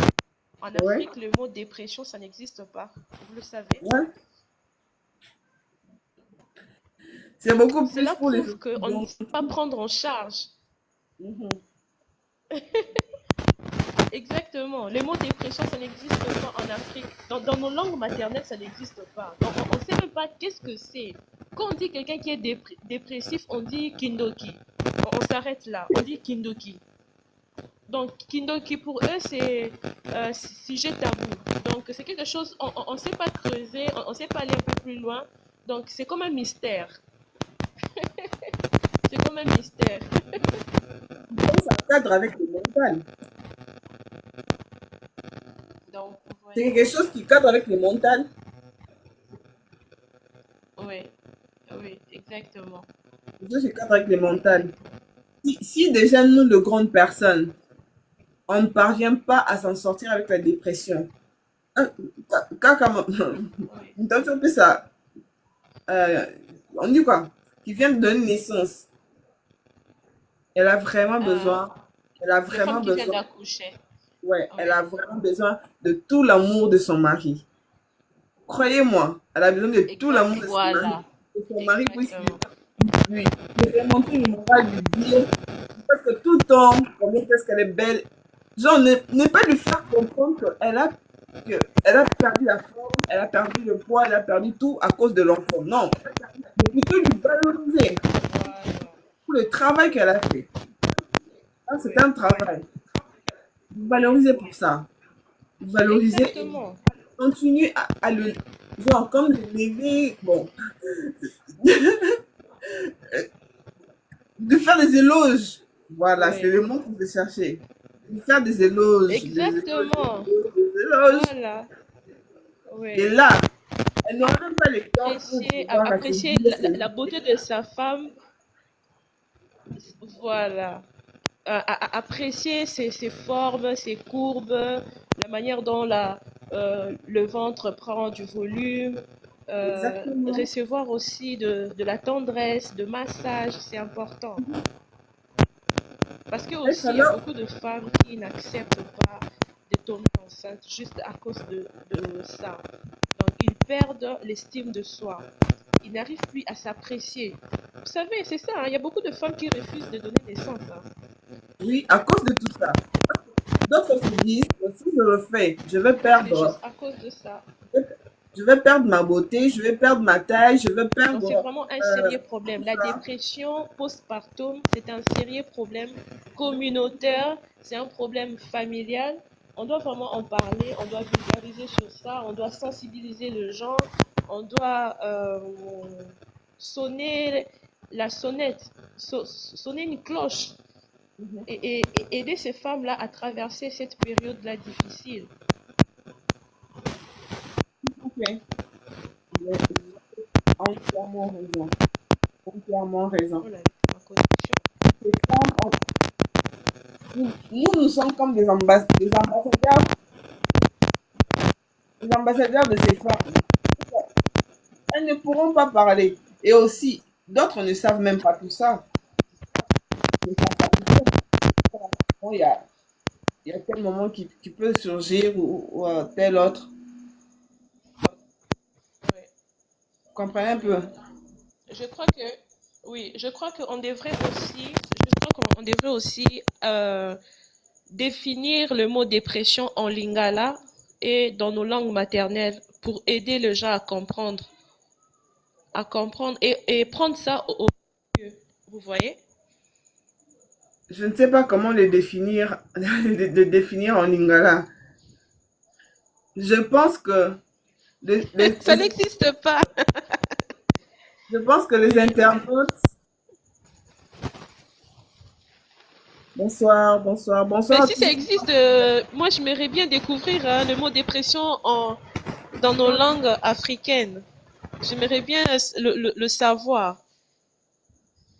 [SPEAKER 2] En
[SPEAKER 1] Ouais,
[SPEAKER 2] Afrique, le mot dépression, ça n'existe pas. Vous le savez.
[SPEAKER 1] ouais. C'est beaucoup plus
[SPEAKER 2] Cela
[SPEAKER 1] pour les
[SPEAKER 2] prouve qu'on ne
[SPEAKER 1] Occidentaux.
[SPEAKER 2] sait pas prendre en charge.
[SPEAKER 1] Mhm.
[SPEAKER 2] Exactement. Le mot dépression, ça n'existe pas en Afrique. Dans nos langues maternelles, ça n'existe pas. Donc, on ne sait même pas qu'est-ce que c'est. Quand on dit quelqu'un qui est dépressif, on dit kindoki. On s'arrête là. On dit kindoki. Donc, kindoki, pour eux, c'est sujet tabou. Donc, c'est quelque chose, on ne sait pas creuser, on ne sait pas aller un peu plus loin. Donc, c'est comme un mystère. C'est comme un mystère.
[SPEAKER 1] Donc, ça cadre avec le mental.
[SPEAKER 2] Donc, vous
[SPEAKER 1] C'est
[SPEAKER 2] voyez.
[SPEAKER 1] quelque chose qui cadre avec le mental.
[SPEAKER 2] Oui, oui, exactement.
[SPEAKER 1] C'est quelque chose qui cadre avec le mental. Si déjà nous, de grandes personnes, on ne parvient pas à s'en sortir avec la dépression, hein, quand
[SPEAKER 2] Oui.
[SPEAKER 1] une personne peut ça, euh, on dit quoi? Qui vient de donner naissance, elle a vraiment
[SPEAKER 2] Euh,
[SPEAKER 1] besoin, elle a
[SPEAKER 2] les femmes
[SPEAKER 1] vraiment
[SPEAKER 2] qui viennent
[SPEAKER 1] besoin,
[SPEAKER 2] d'accoucher.
[SPEAKER 1] ouais, elle
[SPEAKER 2] Oui.
[SPEAKER 1] a vraiment besoin de tout l'amour de son mari. Croyez-moi, elle a besoin de tout
[SPEAKER 2] Exact.
[SPEAKER 1] l'amour de son mari.
[SPEAKER 2] Voilà.
[SPEAKER 1] Que son mari puisse
[SPEAKER 2] Exactement.
[SPEAKER 1] lui remonter le moral, lui dire, parce que tout le temps, combien est-ce qu'elle est belle. Genre, ne pas lui faire comprendre qu'elle a perdu la forme, elle a perdu le poids, elle a perdu tout à cause de l'enfant. Non, mais plutôt lui valoriser
[SPEAKER 2] Voilà.
[SPEAKER 1] pour le travail qu'elle a fait. Ça, c'est
[SPEAKER 2] Oui.
[SPEAKER 1] un travail. Vous valorisez pour ça. Vous valorisez et
[SPEAKER 2] Exactement.
[SPEAKER 1] continuez à le, genre, comme le lever, bon, de faire des éloges. Voilà, c'est
[SPEAKER 2] Oui.
[SPEAKER 1] le mot que je cherchais. De faire des éloges, des éloges,
[SPEAKER 2] Exactement.
[SPEAKER 1] des éloges.
[SPEAKER 2] Voilà.
[SPEAKER 1] Et
[SPEAKER 2] Oui.
[SPEAKER 1] là, elle n'aura même pas le temps pour
[SPEAKER 2] Apprécier,
[SPEAKER 1] pouvoir se
[SPEAKER 2] apprécier
[SPEAKER 1] dire
[SPEAKER 2] la beauté de sa femme. Voilà. Apprécier ses formes, ses courbes, la manière dont le ventre prend du volume,
[SPEAKER 1] Exactement.
[SPEAKER 2] Recevoir aussi de la tendresse, de massage, c'est important. Parce que
[SPEAKER 1] Être
[SPEAKER 2] aussi, il y a
[SPEAKER 1] alors,
[SPEAKER 2] beaucoup de femmes qui n'acceptent pas de tomber enceinte juste à cause de ça. Donc, ils perdent l'estime de soi. Ils n'arrivent plus à s'apprécier. Vous savez, c'est ça, hein, il y a beaucoup de femmes qui refusent de donner naissance, hein.
[SPEAKER 1] oui, à cause de tout ça. D'autres se disent que si je le fais,
[SPEAKER 2] C'est juste à cause de ça.
[SPEAKER 1] je vais perdre ma beauté, je vais perdre ma taille, je vais
[SPEAKER 2] Donc, c'est
[SPEAKER 1] perdre
[SPEAKER 2] vraiment un sérieux
[SPEAKER 1] tout
[SPEAKER 2] problème. La
[SPEAKER 1] ça.
[SPEAKER 2] dépression postpartum, c'est un sérieux problème communautaire, c'est un problème familial. On doit vraiment en parler, on doit vulgariser sur ça, on doit sensibiliser les gens, on doit sonner la sonnette, sonner une cloche
[SPEAKER 1] Mhm.
[SPEAKER 2] et aider ces femmes-là à traverser cette période-là difficile.
[SPEAKER 1] Ok. Vous avez entièrement raison. Entièrement raison.
[SPEAKER 2] Oh là là, ma connexion.
[SPEAKER 1] Les femmes, nous sommes comme des ambassadeurs de ces femmes. Elles ne pourront pas parler. Et aussi, d'autres ne savent même pas tout ça. Ils ne savent pas tout ça. Bon, il y a tel moment qui peut surgir ou tel autre.
[SPEAKER 2] Ouais.
[SPEAKER 1] Vous comprenez un
[SPEAKER 2] Oui.
[SPEAKER 1] peu?
[SPEAKER 2] Je crois que, oui, je crois qu'on devrait aussi définir le mot dépression en lingala et dans nos langues maternelles pour aider les gens à comprendre et prendre ça au sérieux. Vous voyez?
[SPEAKER 1] Je ne sais pas comment le définir, de définir en lingala. Je pense que
[SPEAKER 2] Ça n'existe pas.
[SPEAKER 1] je pense que les
[SPEAKER 2] Oui.
[SPEAKER 1] internautes. Bonsoir, bonsoir,
[SPEAKER 2] Mais
[SPEAKER 1] bonsoir à
[SPEAKER 2] si
[SPEAKER 1] tous.
[SPEAKER 2] ça existe, moi j'aimerais bien découvrir hein, le mot dépression dans nos langues africaines. J'aimerais bien le savoir.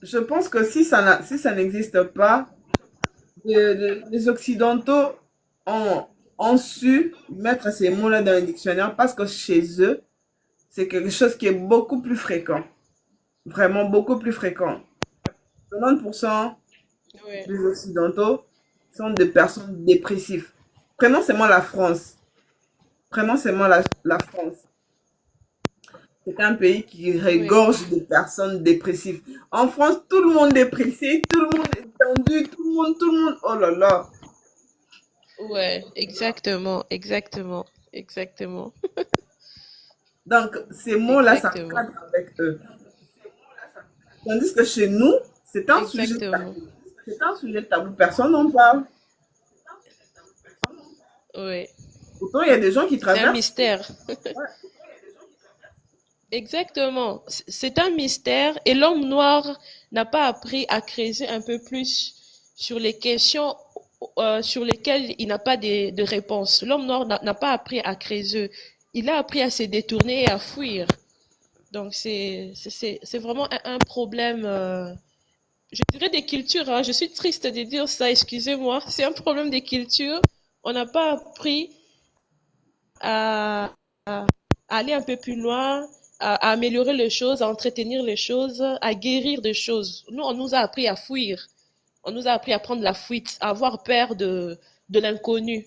[SPEAKER 1] Je pense que si ça n'existe pas, les Occidentaux ont, ont su mettre ces mots-là dans le dictionnaire parce que chez eux, c'est quelque chose qui est beaucoup plus fréquent. Vraiment beaucoup plus fréquent. 90%
[SPEAKER 2] Oui,
[SPEAKER 1] des Occidentaux sont des personnes dépressives. Prenons seulement la France. Prenons seulement la France. C'est un pays qui
[SPEAKER 2] oui.
[SPEAKER 1] regorge de personnes dépressives. En France, tout le monde est pressé, tout le monde est tendu, tout le monde. Oh là là.
[SPEAKER 2] Ouais, exactement, exactement, exactement,
[SPEAKER 1] Donc, ces mots-là, ça
[SPEAKER 2] exactement,
[SPEAKER 1] cadre avec eux. Tandis que chez nous, c'est un sujet
[SPEAKER 2] exactement.
[SPEAKER 1] tabou. C'est un sujet tabou. Personne n'en parle.
[SPEAKER 2] Oui,
[SPEAKER 1] Pourtant, il y a des gens qui
[SPEAKER 2] c'est un
[SPEAKER 1] traversent.
[SPEAKER 2] mystère.
[SPEAKER 1] Ouais.
[SPEAKER 2] Exactement, c'est un mystère et l'homme noir n'a pas appris à creuser un peu plus sur les questions sur lesquelles il n'a pas de réponse. L'homme noir n'a pas appris à creuser. Il a appris à se détourner et à fuir. Donc c'est vraiment un problème. Je dirais des cultures, hein. Je suis triste de dire ça, excusez-moi. C'est un problème des cultures. On n'a pas appris à, à aller un peu plus loin, à améliorer les choses, à entretenir les choses, à guérir des choses. Nous, on nous a appris à fuir. On nous a appris à prendre la fuite, à avoir peur de l'inconnu.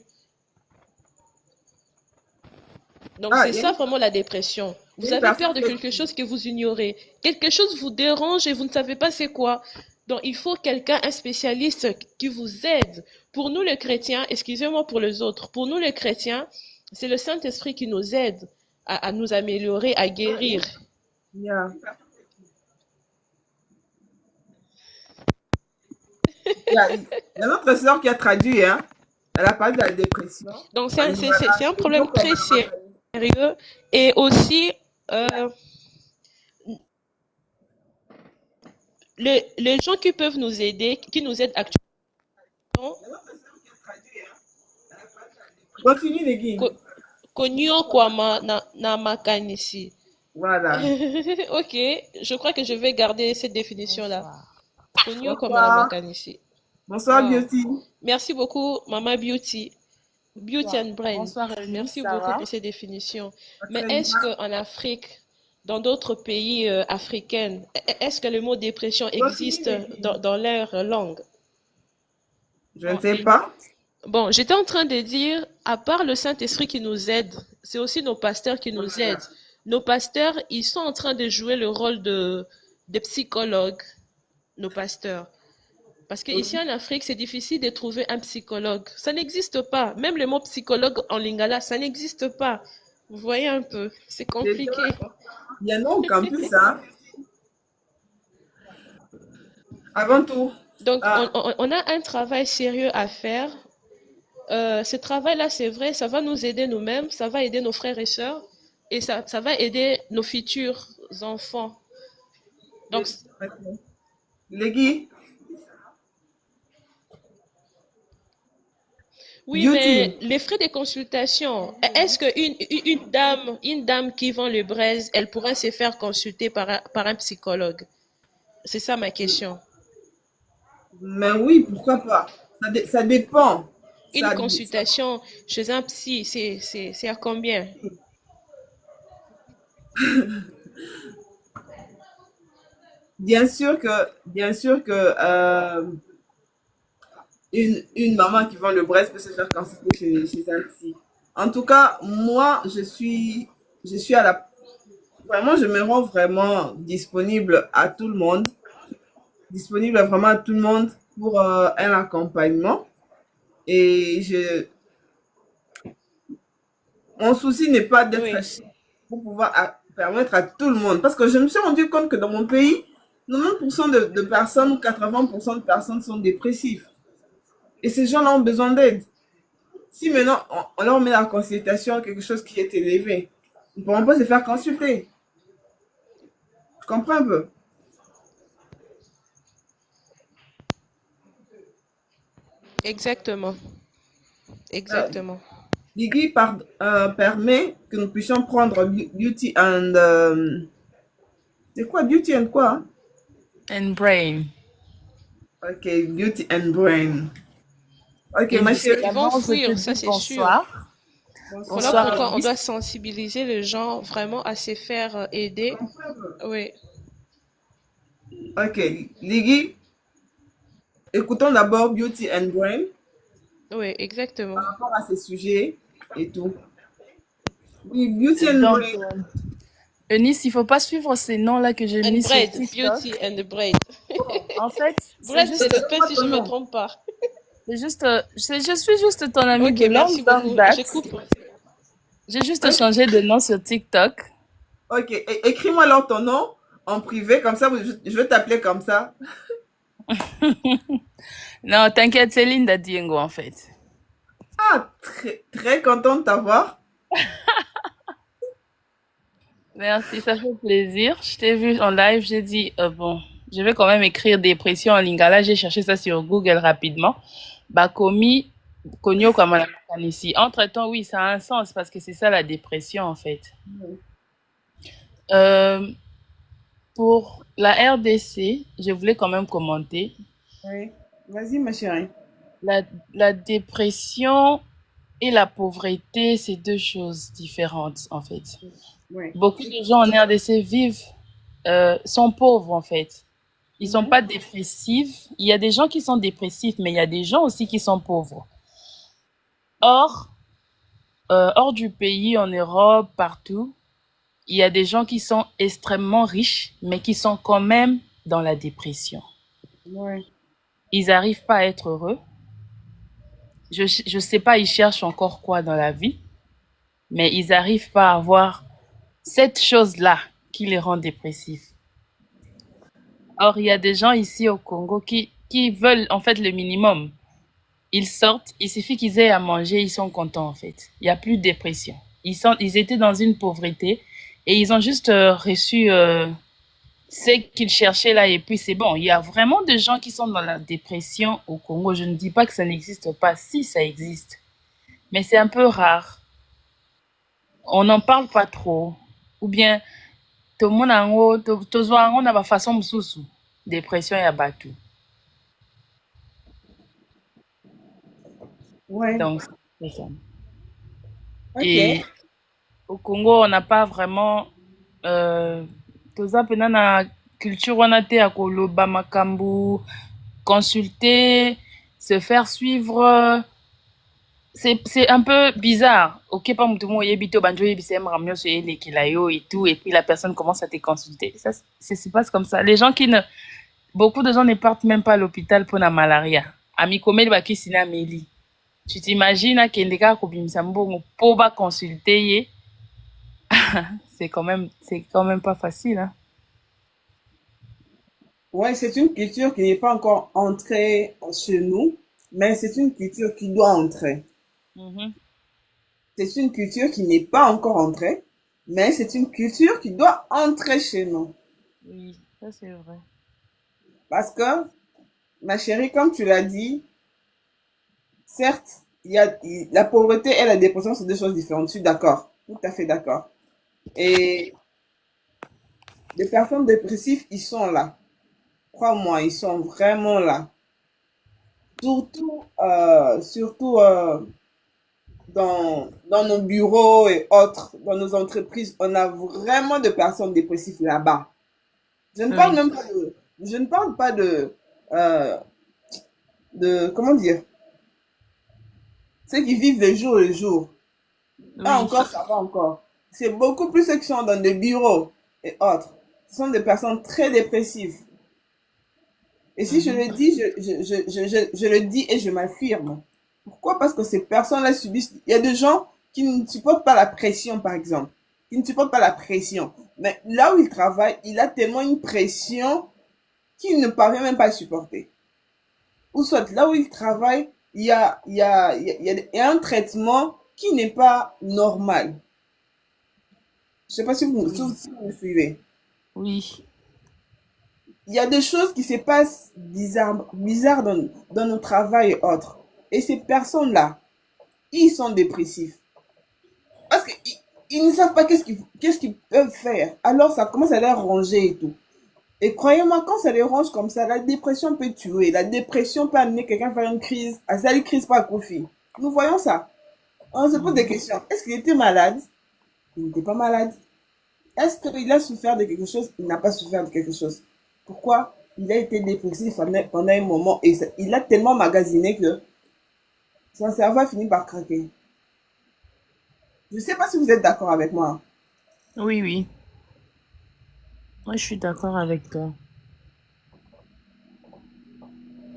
[SPEAKER 2] Donc,
[SPEAKER 1] Ah,
[SPEAKER 2] c'est ça vraiment la dépression.
[SPEAKER 1] il y
[SPEAKER 2] Vous
[SPEAKER 1] a une
[SPEAKER 2] avez
[SPEAKER 1] personne
[SPEAKER 2] peur de
[SPEAKER 1] qui a
[SPEAKER 2] quelque
[SPEAKER 1] dit,
[SPEAKER 2] chose que vous ignorez. Quelque chose vous dérange et vous ne savez pas c'est quoi. Donc, il faut quelqu'un, un spécialiste qui vous aide. Pour nous, les chrétiens, excusez-moi pour les autres, pour nous, les chrétiens, c'est le Saint-Esprit qui nous aide à nous améliorer, à guérir.
[SPEAKER 1] il y a notre sœur qui a traduit, hein. Elle a parlé de la dépression.
[SPEAKER 2] Donc,
[SPEAKER 1] En Lingala.
[SPEAKER 2] c'est un
[SPEAKER 1] Et donc,
[SPEAKER 2] problème très sérieux. Et aussi, euh, les gens qui peuvent nous aider, qui nous aident actuellement,
[SPEAKER 1] continue, Negin.
[SPEAKER 2] ko- konyo kwa na makanisi.
[SPEAKER 1] Voilà.
[SPEAKER 2] Ok, je crois que je vais garder cette définition-là.
[SPEAKER 3] Bonsoir.
[SPEAKER 2] Konyo kwa na
[SPEAKER 1] Bonsoir.
[SPEAKER 2] makanisi.
[SPEAKER 1] Bonsoir,
[SPEAKER 2] Wow.
[SPEAKER 1] Beauty.
[SPEAKER 2] Merci beaucoup, Mama Beauty. Beauty
[SPEAKER 3] Bonsoir.
[SPEAKER 2] and Brain.
[SPEAKER 3] Bonsoir, Eunice,
[SPEAKER 2] Merci
[SPEAKER 3] ça
[SPEAKER 2] beaucoup
[SPEAKER 3] va?
[SPEAKER 2] pour ces définitions. Mais
[SPEAKER 1] Très
[SPEAKER 2] est-ce
[SPEAKER 1] bien.
[SPEAKER 2] qu'en Afrique, dans d'autres pays africains. Est-ce que le mot dépression
[SPEAKER 1] Donc, oui,
[SPEAKER 2] existe
[SPEAKER 1] oui.
[SPEAKER 2] dans leur langue?
[SPEAKER 1] Je ne
[SPEAKER 2] Bon,
[SPEAKER 1] sais pas.
[SPEAKER 2] bon, j'étais en train de dire, à part le Saint-Esprit qui nous aide, c'est aussi nos pasteurs qui nous aident.
[SPEAKER 1] Voilà.
[SPEAKER 2] Nos pasteurs, ils sont en train de jouer le rôle de psychologues, nos pasteurs. Parce qu'ici
[SPEAKER 1] Aussi.
[SPEAKER 2] en Afrique, c'est difficile de trouver un psychologue. Ça n'existe pas. Même le mot psychologue en lingala, ça n'existe pas. Vous voyez un peu, c'est
[SPEAKER 1] Déjà,
[SPEAKER 2] compliqué.
[SPEAKER 1] il y en a au campus, hein. Avant tout.
[SPEAKER 2] Donc,
[SPEAKER 1] Ah,
[SPEAKER 2] on a un travail sérieux à faire. Ce travail-là, c'est vrai, ça va nous aider nous-mêmes, ça va aider nos frères et sœurs, et ça va aider nos futurs enfants. Donc,
[SPEAKER 1] ok. Les
[SPEAKER 2] oui, mais
[SPEAKER 1] beauty.
[SPEAKER 2] les frais de consultation, est-ce une dame qui vend le braise, elle pourrait se faire consulter par un psychologue? C'est ça ma question.
[SPEAKER 1] Mais oui, pourquoi pas? Ça dépend.
[SPEAKER 2] Une
[SPEAKER 1] Ça,
[SPEAKER 2] consultation chez un psy, c'est à combien?
[SPEAKER 1] bien sûr que une maman qui vend le Brest peut se faire consulter chez un psy. En tout cas, moi, je suis à la, vraiment, je me rends vraiment disponible à tout le monde, disponible vraiment à tout le monde pour un accompagnement. Et mon souci n'est pas d'être
[SPEAKER 2] Oui,
[SPEAKER 1] cher pour pouvoir permettre à tout le monde. Parce que je me suis rendu compte que dans mon pays, 90% de personnes ou 80% de personnes sont dépressives. Et ces gens-là ont besoin d'aide. Si maintenant on leur met la consultation quelque chose qui est élevé, ils ne pourront pas se faire consulter. Tu comprends un peu?
[SPEAKER 2] exactement,
[SPEAKER 1] Euh,
[SPEAKER 2] exactement.
[SPEAKER 1] Guigui permet que nous puissions prendre Beauty and... c'est quoi Beauty and quoi? Hein?
[SPEAKER 3] And brain.
[SPEAKER 1] Ok, Beauty and Brain. Ok, ma
[SPEAKER 3] Elise,
[SPEAKER 2] Ils
[SPEAKER 1] chérie.
[SPEAKER 2] vont
[SPEAKER 3] d'abord, je te
[SPEAKER 2] fuir, ça
[SPEAKER 3] dis
[SPEAKER 2] c'est sûr.
[SPEAKER 3] bonsoir.
[SPEAKER 2] Voilà
[SPEAKER 3] Bonsoir,
[SPEAKER 1] Bonsoir.
[SPEAKER 2] pourquoi on doit
[SPEAKER 3] Elise.
[SPEAKER 2] sensibiliser les gens vraiment à se faire aider. Oui,
[SPEAKER 1] Ok, Ligi, écoutons d'abord Beauty and Brain
[SPEAKER 2] oui, exactement.
[SPEAKER 1] par rapport à ces sujets et tout. Oui, Beauty and
[SPEAKER 3] Donc,
[SPEAKER 1] Brain.
[SPEAKER 3] Eunice, il faut pas suivre ces noms-là que j'ai
[SPEAKER 2] And
[SPEAKER 3] mis sur
[SPEAKER 2] bread,
[SPEAKER 3] TikTok.
[SPEAKER 2] beauty and bread.
[SPEAKER 3] En fait,
[SPEAKER 2] Bread, c'est le pain
[SPEAKER 1] Donne-moi
[SPEAKER 2] si je
[SPEAKER 1] ton
[SPEAKER 2] ne me
[SPEAKER 1] nom.
[SPEAKER 2] trompe pas.
[SPEAKER 3] je suis juste ton ami
[SPEAKER 2] Ok,
[SPEAKER 3] de
[SPEAKER 2] merci
[SPEAKER 3] longue, longue
[SPEAKER 2] beaucoup. Je
[SPEAKER 3] date.
[SPEAKER 2] coupe.
[SPEAKER 3] J'ai juste
[SPEAKER 1] Ok,
[SPEAKER 3] changé de nom sur TikTok.
[SPEAKER 1] ok. Écris-moi alors ton nom en privé, comme ça, je vais t'appeler comme ça.
[SPEAKER 3] Non, t'inquiète, c'est Linda Diengo, en fait.
[SPEAKER 1] Ah, très content de t'avoir.
[SPEAKER 3] Merci, ça fait plaisir. Je t'ai vu en live, j'ai dit, bon, je vais quand même écrire dépression en lingala. J'ai cherché ça sur Google rapidement. Bakomi, Konyo ici. Entre-temps, oui, ça a un sens parce que c'est ça la dépression, en fait. Euh, pour la RDC, je voulais quand même commenter.
[SPEAKER 1] Oui. Vas-y, ma chérie.
[SPEAKER 3] La, la dépression et la pauvreté, c'est deux choses différentes, en fait.
[SPEAKER 1] Oui.
[SPEAKER 3] Beaucoup de gens en RDC sont pauvres, en fait. Ils sont
[SPEAKER 1] Mhm.
[SPEAKER 3] pas dépressifs. Il y a des gens qui sont dépressifs, mais il y a des gens aussi qui sont pauvres. Or, hors du pays, en Europe, partout, il y a des gens qui sont extrêmement riches, mais qui sont quand même dans la dépression.
[SPEAKER 1] Oui.
[SPEAKER 3] Ils n'arrivent pas à être heureux. Je sais pas, ils cherchent encore quoi dans la vie, mais ils n'arrivent pas à avoir cette chose-là qui les rend dépressifs. Or, il y a des gens ici au Congo qui veulent en fait le minimum. Ils sortent, il suffit qu'ils aient à manger, ils sont contents en fait. Il n'y a plus de dépression. Ils étaient dans une pauvreté et ils ont juste reçu ce qu'ils cherchaient là et puis c'est bon. Il y a vraiment des gens qui sont dans la dépression au Congo. Je ne dis pas que ça n'existe pas, si ça existe, mais c'est un peu rare. On n'en parle pas trop. Ou bien, tout le monde en haut, on a façon de dépression et abattu.
[SPEAKER 1] Oui.
[SPEAKER 3] Donc, c'est ça.
[SPEAKER 1] Ok.
[SPEAKER 3] Et au Congo, on n'a pas vraiment. euh, toza pena na culture wana te ya koloba makambo, consulter, se faire suivre. C'est un peu bizarre. Ok, pas mutumu oyebi te banjo yebisa makambo nyonso elekela yo et tout, et puis la personne commence à te consulter. Ça se passe comme ça. Les gens qui ne, beaucoup de gens ne partent même pas à l'hôpital pour la malaria. Amikomeli bakisi na meli. Tu t'imagines akende kaka kobimisa mbongo po ba consulter ye. C'est quand même pas facile, hein.
[SPEAKER 1] Ouais, c'est une culture qui n'est pas encore entrée chez nous, mais c'est une culture qui doit entrer.
[SPEAKER 3] Mhm.
[SPEAKER 1] C'est une culture qui n'est pas encore entrée, mais c'est une culture qui doit entrer chez nous.
[SPEAKER 3] Oui, ça c'est vrai.
[SPEAKER 1] Parce que, ma chérie, comme tu l'as dit, certes, la pauvreté et la dépression sont deux choses différentes. Je suis d'accord, tout à fait d'accord. Et les personnes dépressives, ils sont là. Crois-moi, ils sont vraiment là. Surtout dans nos bureaux et autres, dans nos entreprises, on a vraiment de personnes dépressives là-bas. Je ne parle
[SPEAKER 3] Oui,
[SPEAKER 1] même pas je ne parle pas euh, comment dire, ceux qui vivent le jour le jour. Là
[SPEAKER 3] oui.
[SPEAKER 1] encore, ça va encore. C'est beaucoup plus ceux qui sont dans des bureaux et autres. Ce sont des personnes très dépressives. Et si je
[SPEAKER 3] Mhm.
[SPEAKER 1] le dis, je le dis et je m'affirme. Pourquoi? Parce que ces personnes-là subissent. Il y a des gens qui ne supportent pas la pression, par exemple. Qui ne supportent pas la pression. Mais là où il travaille, il a tellement une pression qu'il ne parvient même pas à supporter. Ou soit là où il travaille, il y a un traitement qui n'est pas normal. Je ne sais pas
[SPEAKER 3] Oui,
[SPEAKER 1] si vous me suivez.
[SPEAKER 3] oui.
[SPEAKER 1] Il y a des choses qui se passent bizarres dans nos travail et autres. Et ces personnes-là, ils sont dépressifs. Parce qu'ils ne savent pas qu'est-ce qu'ils peuvent faire. Alors ça commence à les ranger et tout. Et croyez-moi, quand ça les range comme ça, la dépression peut tuer. La dépression peut amener quelqu'un à faire une crise. À ça, une crise pas à Kofi. Nous voyons ça. On se pose des
[SPEAKER 3] Mhm.
[SPEAKER 1] questions. Est-ce qu'il était malade? Il n'était pas malade. Est-ce qu'il a souffert de quelque chose? Il n'a pas souffert de quelque chose. Pourquoi? Il a été dépressif pendant un moment et il a tellement magasiné que son cerveau a fini par craquer. Je ne sais pas si vous êtes d'accord avec moi.
[SPEAKER 3] Oui, oui. Moi, je suis d'accord avec toi.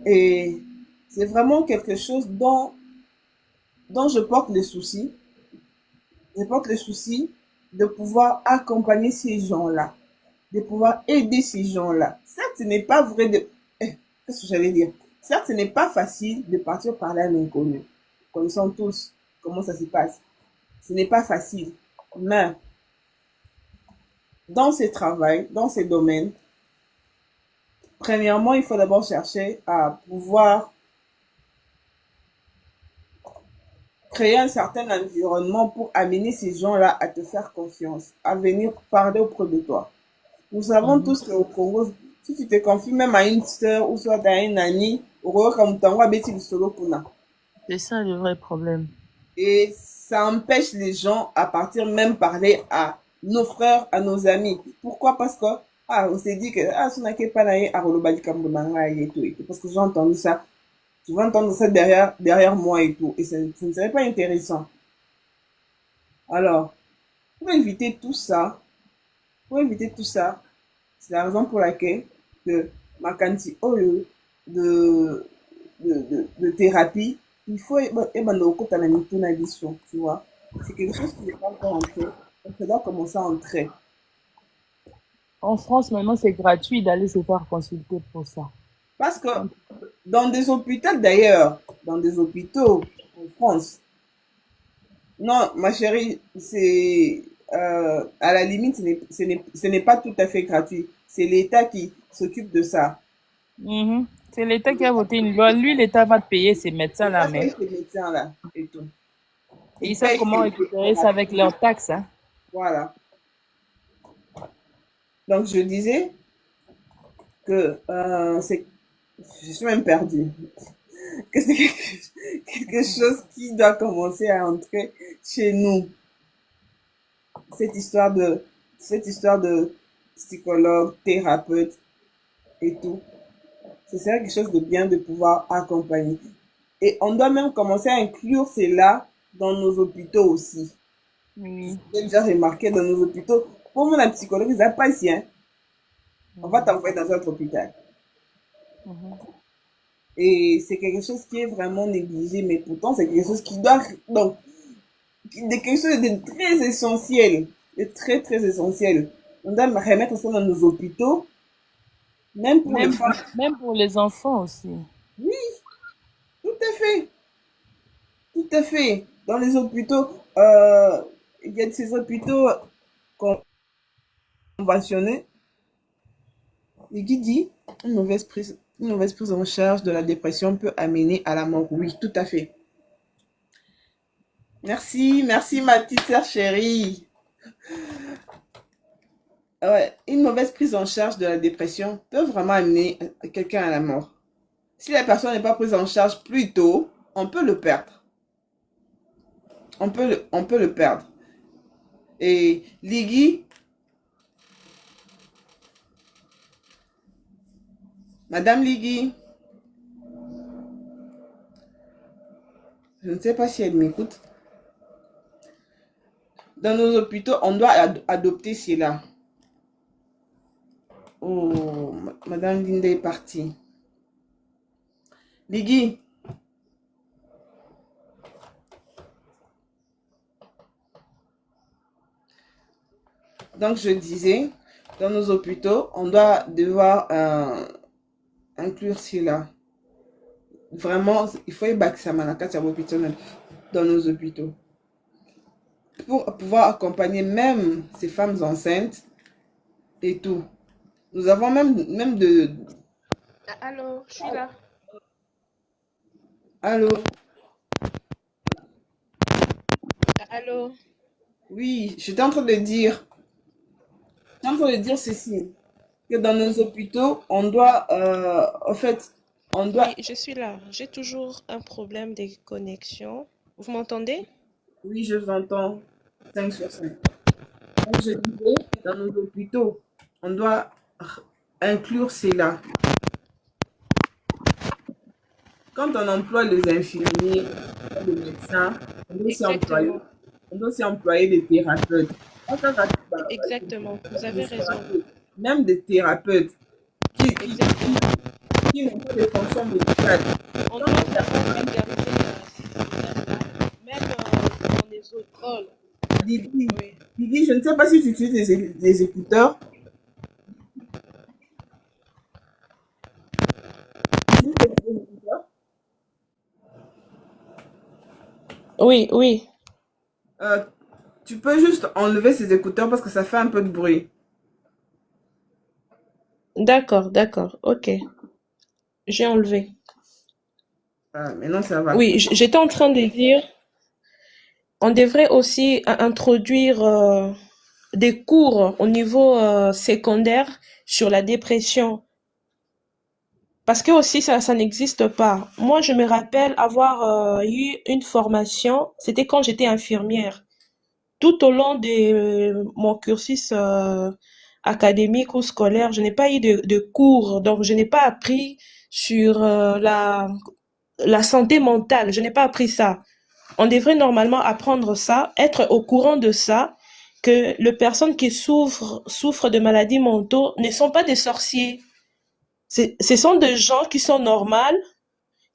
[SPEAKER 1] Et c'est vraiment quelque chose dont je porte le souci. Je porte le souci de pouvoir accompagner ces gens-là, de pouvoir aider ces gens-là. Certes, ce n'est pas vrai de... qu'est-ce que j'allais dire? Certes, ce n'est pas facile de partir parler à un inconnu. Connaissons tous comment ça se passe. Ce n'est pas facile. Mais dans ce travail, dans ces domaines, premièrement, il faut d'abord chercher à pouvoir créer un certain environnement pour amener ces gens-là à te faire confiance, à venir parler auprès de toi. Nous savons
[SPEAKER 3] Mhm.
[SPEAKER 1] tous qu'au Congo, si tu te confies même à une sœur ou soit à une amie,
[SPEAKER 3] C'est ça le vrai problème.
[SPEAKER 1] et ça empêche les gens à partir même parler à nos frères, à nos amis. Pourquoi? Parce que on s'est dit que ce n'est pas et tout, et tout, parce que j'ai entendu ça. Tu vas entendre ça derrière moi et tout. Et ça ne serait pas intéressant. Alors, pour éviter tout ça, pour éviter tout ça, c'est la raison pour laquelle que ma quantité de, de thérapie, il faut tu vois. C'est quelque chose qui n'est pas encore entré. Donc, ça doit commencer à entrer.
[SPEAKER 3] En France, maintenant, c'est gratuit d'aller se faire consulter pour ça.
[SPEAKER 1] Parce que
[SPEAKER 3] Quand-
[SPEAKER 1] dans des hôpitaux d'ailleurs, dans des hôpitaux en France, non, ma chérie, c'est à la limite, ce n'est pas tout à fait gratuit. C'est l'État qui s'occupe de ça.
[SPEAKER 3] Mhm. C'est l'État qui a voté une loi. Lui, l'État va te payer ces médecins-là,
[SPEAKER 1] L'État
[SPEAKER 3] mais
[SPEAKER 1] paye ces médecins-là et tout.
[SPEAKER 3] ils
[SPEAKER 1] Il
[SPEAKER 3] savent
[SPEAKER 1] paye
[SPEAKER 3] comment
[SPEAKER 1] ses
[SPEAKER 3] récupérer ça avec
[SPEAKER 1] thérapies.
[SPEAKER 3] leurs taxes, hein.
[SPEAKER 1] Voilà. Donc, je disais que je suis même perdue. Que c'est quelque chose qui doit commencer à entrer chez nous. Cette histoire cette histoire de psychologue, thérapeute et tout. Ce serait quelque chose de bien de pouvoir accompagner. Et on doit même commencer à inclure cela dans nos hôpitaux aussi.
[SPEAKER 3] Oui.
[SPEAKER 1] J'ai déjà remarqué dans nos hôpitaux, pour moi, la psychologue, ils n'ont pas ici, hein. On va
[SPEAKER 3] Mhm.
[SPEAKER 1] t'envoyer dans un autre hôpital.
[SPEAKER 3] Mhm.
[SPEAKER 1] Et c'est quelque chose qui est vraiment négligé, mais pourtant, c'est quelque chose qui doit, donc, quelque chose de très essentiel, de très, très essentiel. On doit remettre ça dans nos hôpitaux, même pour les femmes.
[SPEAKER 3] Même pour les enfants aussi.
[SPEAKER 1] Oui, tout à fait, tout à fait. Dans les hôpitaux, il y a de ces hôpitaux conventionnés, et qui dit une mauvaise prise en charge de la dépression peut amener à la mort. Oui, tout à fait. Merci, merci ma petite sœur chérie. Ouais, une mauvaise prise en charge de la dépression peut vraiment amener quelqu'un à la mort. Si la personne n'est pas prise en charge plus tôt, on peut le perdre. On peut le perdre. Et Ligui, Madame Ligui, je ne sais pas si elle m'écoute. Dans nos hôpitaux, on doit adopter cela. Oh, Madame Linda est partie. Ligui, donc je disais, dans nos hôpitaux, on doit devoir inclure cela. Vraiment, il faut y battre ça, dans nos hôpitaux. Pour pouvoir accompagner même ces femmes enceintes et tout. Nous avons même de...
[SPEAKER 2] Ah, allô, je suis là.
[SPEAKER 1] Allô?
[SPEAKER 2] Ah, allô.
[SPEAKER 1] Oui, j'étais en train de dire ceci, que dans nos hôpitaux, on doit, en fait, on doit,
[SPEAKER 2] Oui, je suis là. J'ai toujours un problème de connexion. Vous m'entendez?
[SPEAKER 1] oui, je vous entends, 5 sur 5. Donc, je disais, dans nos hôpitaux, on doit inclure cela. Quand on emploie les infirmiers, les médecins,
[SPEAKER 2] Exactement.
[SPEAKER 1] on doit aussi employer des thérapeutes.
[SPEAKER 2] Exactement. Vous avez raison.
[SPEAKER 1] Même des thérapeutes
[SPEAKER 2] Exactement.
[SPEAKER 1] qui n'ont pas de fonction médicale.
[SPEAKER 2] On doit vraiment vulgariser ce système-là, même dans les écoles.
[SPEAKER 1] Didi,
[SPEAKER 2] Oui.
[SPEAKER 1] Didi, je ne sais pas si tu utilises des écouteurs. Tu utilises des écouteurs.
[SPEAKER 2] Oui, oui.
[SPEAKER 1] Euh, Tu peux juste enlever ces écouteurs parce que ça fait un peu de bruit.
[SPEAKER 2] D'accord, d'accord. Ok. J'ai enlevé.
[SPEAKER 1] Ah, maintenant, ça va.
[SPEAKER 2] Oui, j'étais en train de dire, on devrait aussi introduire des cours au niveau secondaire sur la dépression. Parce que aussi ça n'existe pas. Moi, je me rappelle avoir eu une formation, c'était quand j'étais infirmière. Tout au long de mon cursus académique ou scolaire, je n'ai pas eu de cours, donc je n'ai pas appris sur la santé mentale, je n'ai pas appris ça. On devrait normalement apprendre ça, être au courant de ça, que les personnes qui souffrent de maladies mentaux ne sont pas des sorciers. Ce sont des gens qui sont normaux,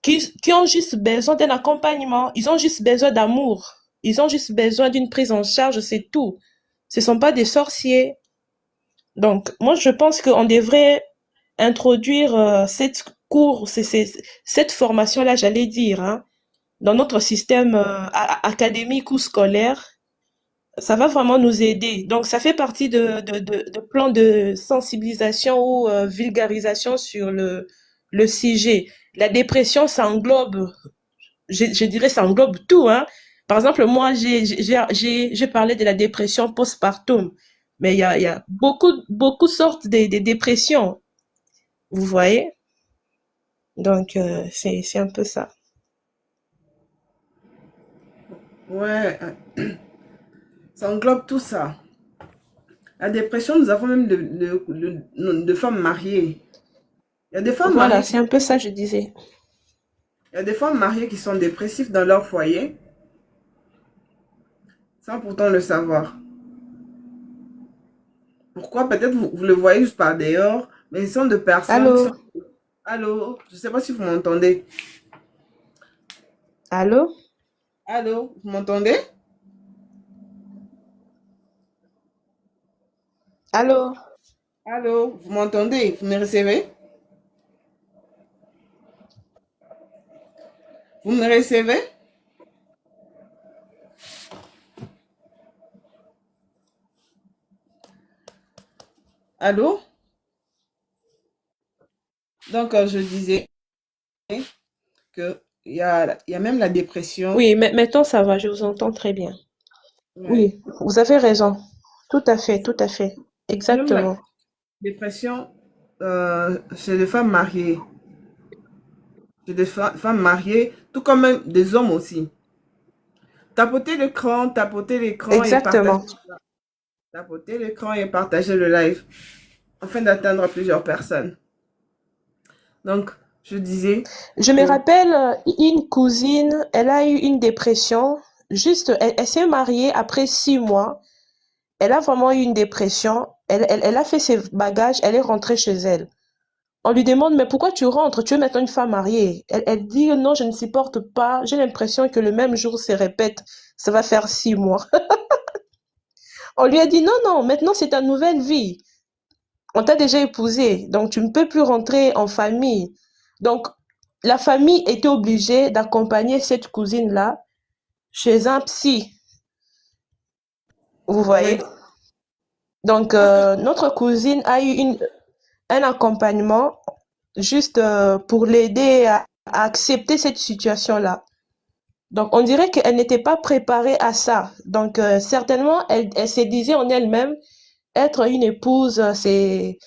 [SPEAKER 2] qui ont juste besoin d'un accompagnement, ils ont juste besoin d'amour, ils ont juste besoin d'une prise en charge, c'est tout. Ce ne sont pas des sorciers. Donc, moi, je pense qu'on devrait introduire cette cours, cette formation-là, j'allais dire, hein, dans notre système académique ou scolaire. Ça va vraiment nous aider. Donc, ça fait partie de plans de sensibilisation ou vulgarisation sur le sujet. La dépression, ça englobe, je dirais, ça englobe tout, hein. Par exemple, moi, j'ai parlé de la dépression postpartum, mais il y a beaucoup de sortes de dépressions, vous voyez? Donc, c'est un peu ça.
[SPEAKER 1] Ouais, ça englobe tout ça. La dépression, nous avons même de femmes mariées. Il y a des femmes
[SPEAKER 2] Voilà,
[SPEAKER 1] mariées,
[SPEAKER 2] c'est un peu ça, je disais.
[SPEAKER 1] il y a des femmes mariées qui sont dépressives dans leur foyer, sans pourtant le savoir. Pourquoi? Peut-être vous le voyez juste par dehors, mais ce sont des personnes qui
[SPEAKER 2] Allô?
[SPEAKER 1] sont... Allô? Je ne sais pas si vous m'entendez.
[SPEAKER 2] Allô?
[SPEAKER 1] Allô? Vous m'entendez?
[SPEAKER 2] Allô?
[SPEAKER 1] Allô? Vous m'entendez? Vous me recevez? Vous me recevez? Allô? Donc, je disais que il y a même la dépression.
[SPEAKER 2] Oui, mais maintenant ça va, je vous entends très bien.
[SPEAKER 1] Ouais.
[SPEAKER 2] Oui, vous avez raison. Tout à fait, tout à fait.
[SPEAKER 1] Il y a même la
[SPEAKER 2] Exactement.
[SPEAKER 1] dépression chez les femmes mariées. Chez des femmes mariées, tout comme même des hommes aussi. Tapoter l'écran et partager,
[SPEAKER 2] Exactement.
[SPEAKER 1] tapoter l'écran et partager le live afin d'atteindre plusieurs personnes. Donc, je disais
[SPEAKER 2] Je me
[SPEAKER 1] que
[SPEAKER 2] rappelle une cousine, elle a eu une dépression. Juste, elle s'est mariée après 6 mois. Elle a vraiment eu une dépression. Elle a fait ses bagages, elle est rentrée chez elle. On lui demande, mais pourquoi tu rentres? Tu es maintenant une femme mariée. Elle dit, non, je ne supporte pas. J'ai l'impression que le même jour se répète. Ça va faire 6 mois. On lui a dit, non, non, maintenant c'est ta nouvelle vie. On t'a déjà épousé, donc tu ne peux plus rentrer en famille. Donc, la famille était obligée d'accompagner cette cousine-là chez un psy. Vous
[SPEAKER 1] oui,
[SPEAKER 2] voyez? Donc,
[SPEAKER 1] parce que
[SPEAKER 2] notre cousine a eu un accompagnement juste pour l'aider à accepter cette situation-là. Donc, on dirait qu'elle n'était pas préparée à ça. Donc, certainement, elle se disait en elle-même, être une épouse, c'est,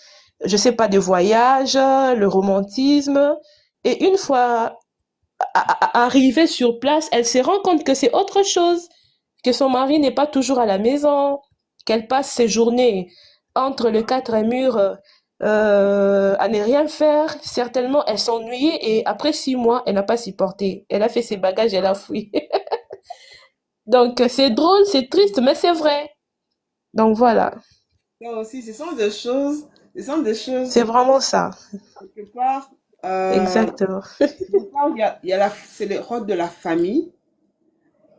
[SPEAKER 2] je sais pas, des voyages, le romantisme. Et une fois arrivée sur place, elle se rend compte que c'est autre chose, que son mari n'est pas toujours à la maison, qu'elle passe ses journées entre les quatre murs à ne rien faire. Certainement, elle s'ennuyait et après 6 mois, elle n'a pas supporté. Elle a fait ses bagages, elle a fui. Donc, c'est drôle, c'est triste, mais c'est vrai. Donc, voilà.
[SPEAKER 1] ça aussi, ce sont des choses
[SPEAKER 2] C'est vraiment ça.
[SPEAKER 1] quelque part, euh,
[SPEAKER 2] Exactement.
[SPEAKER 1] quelque part, c'est le rôle de la famille.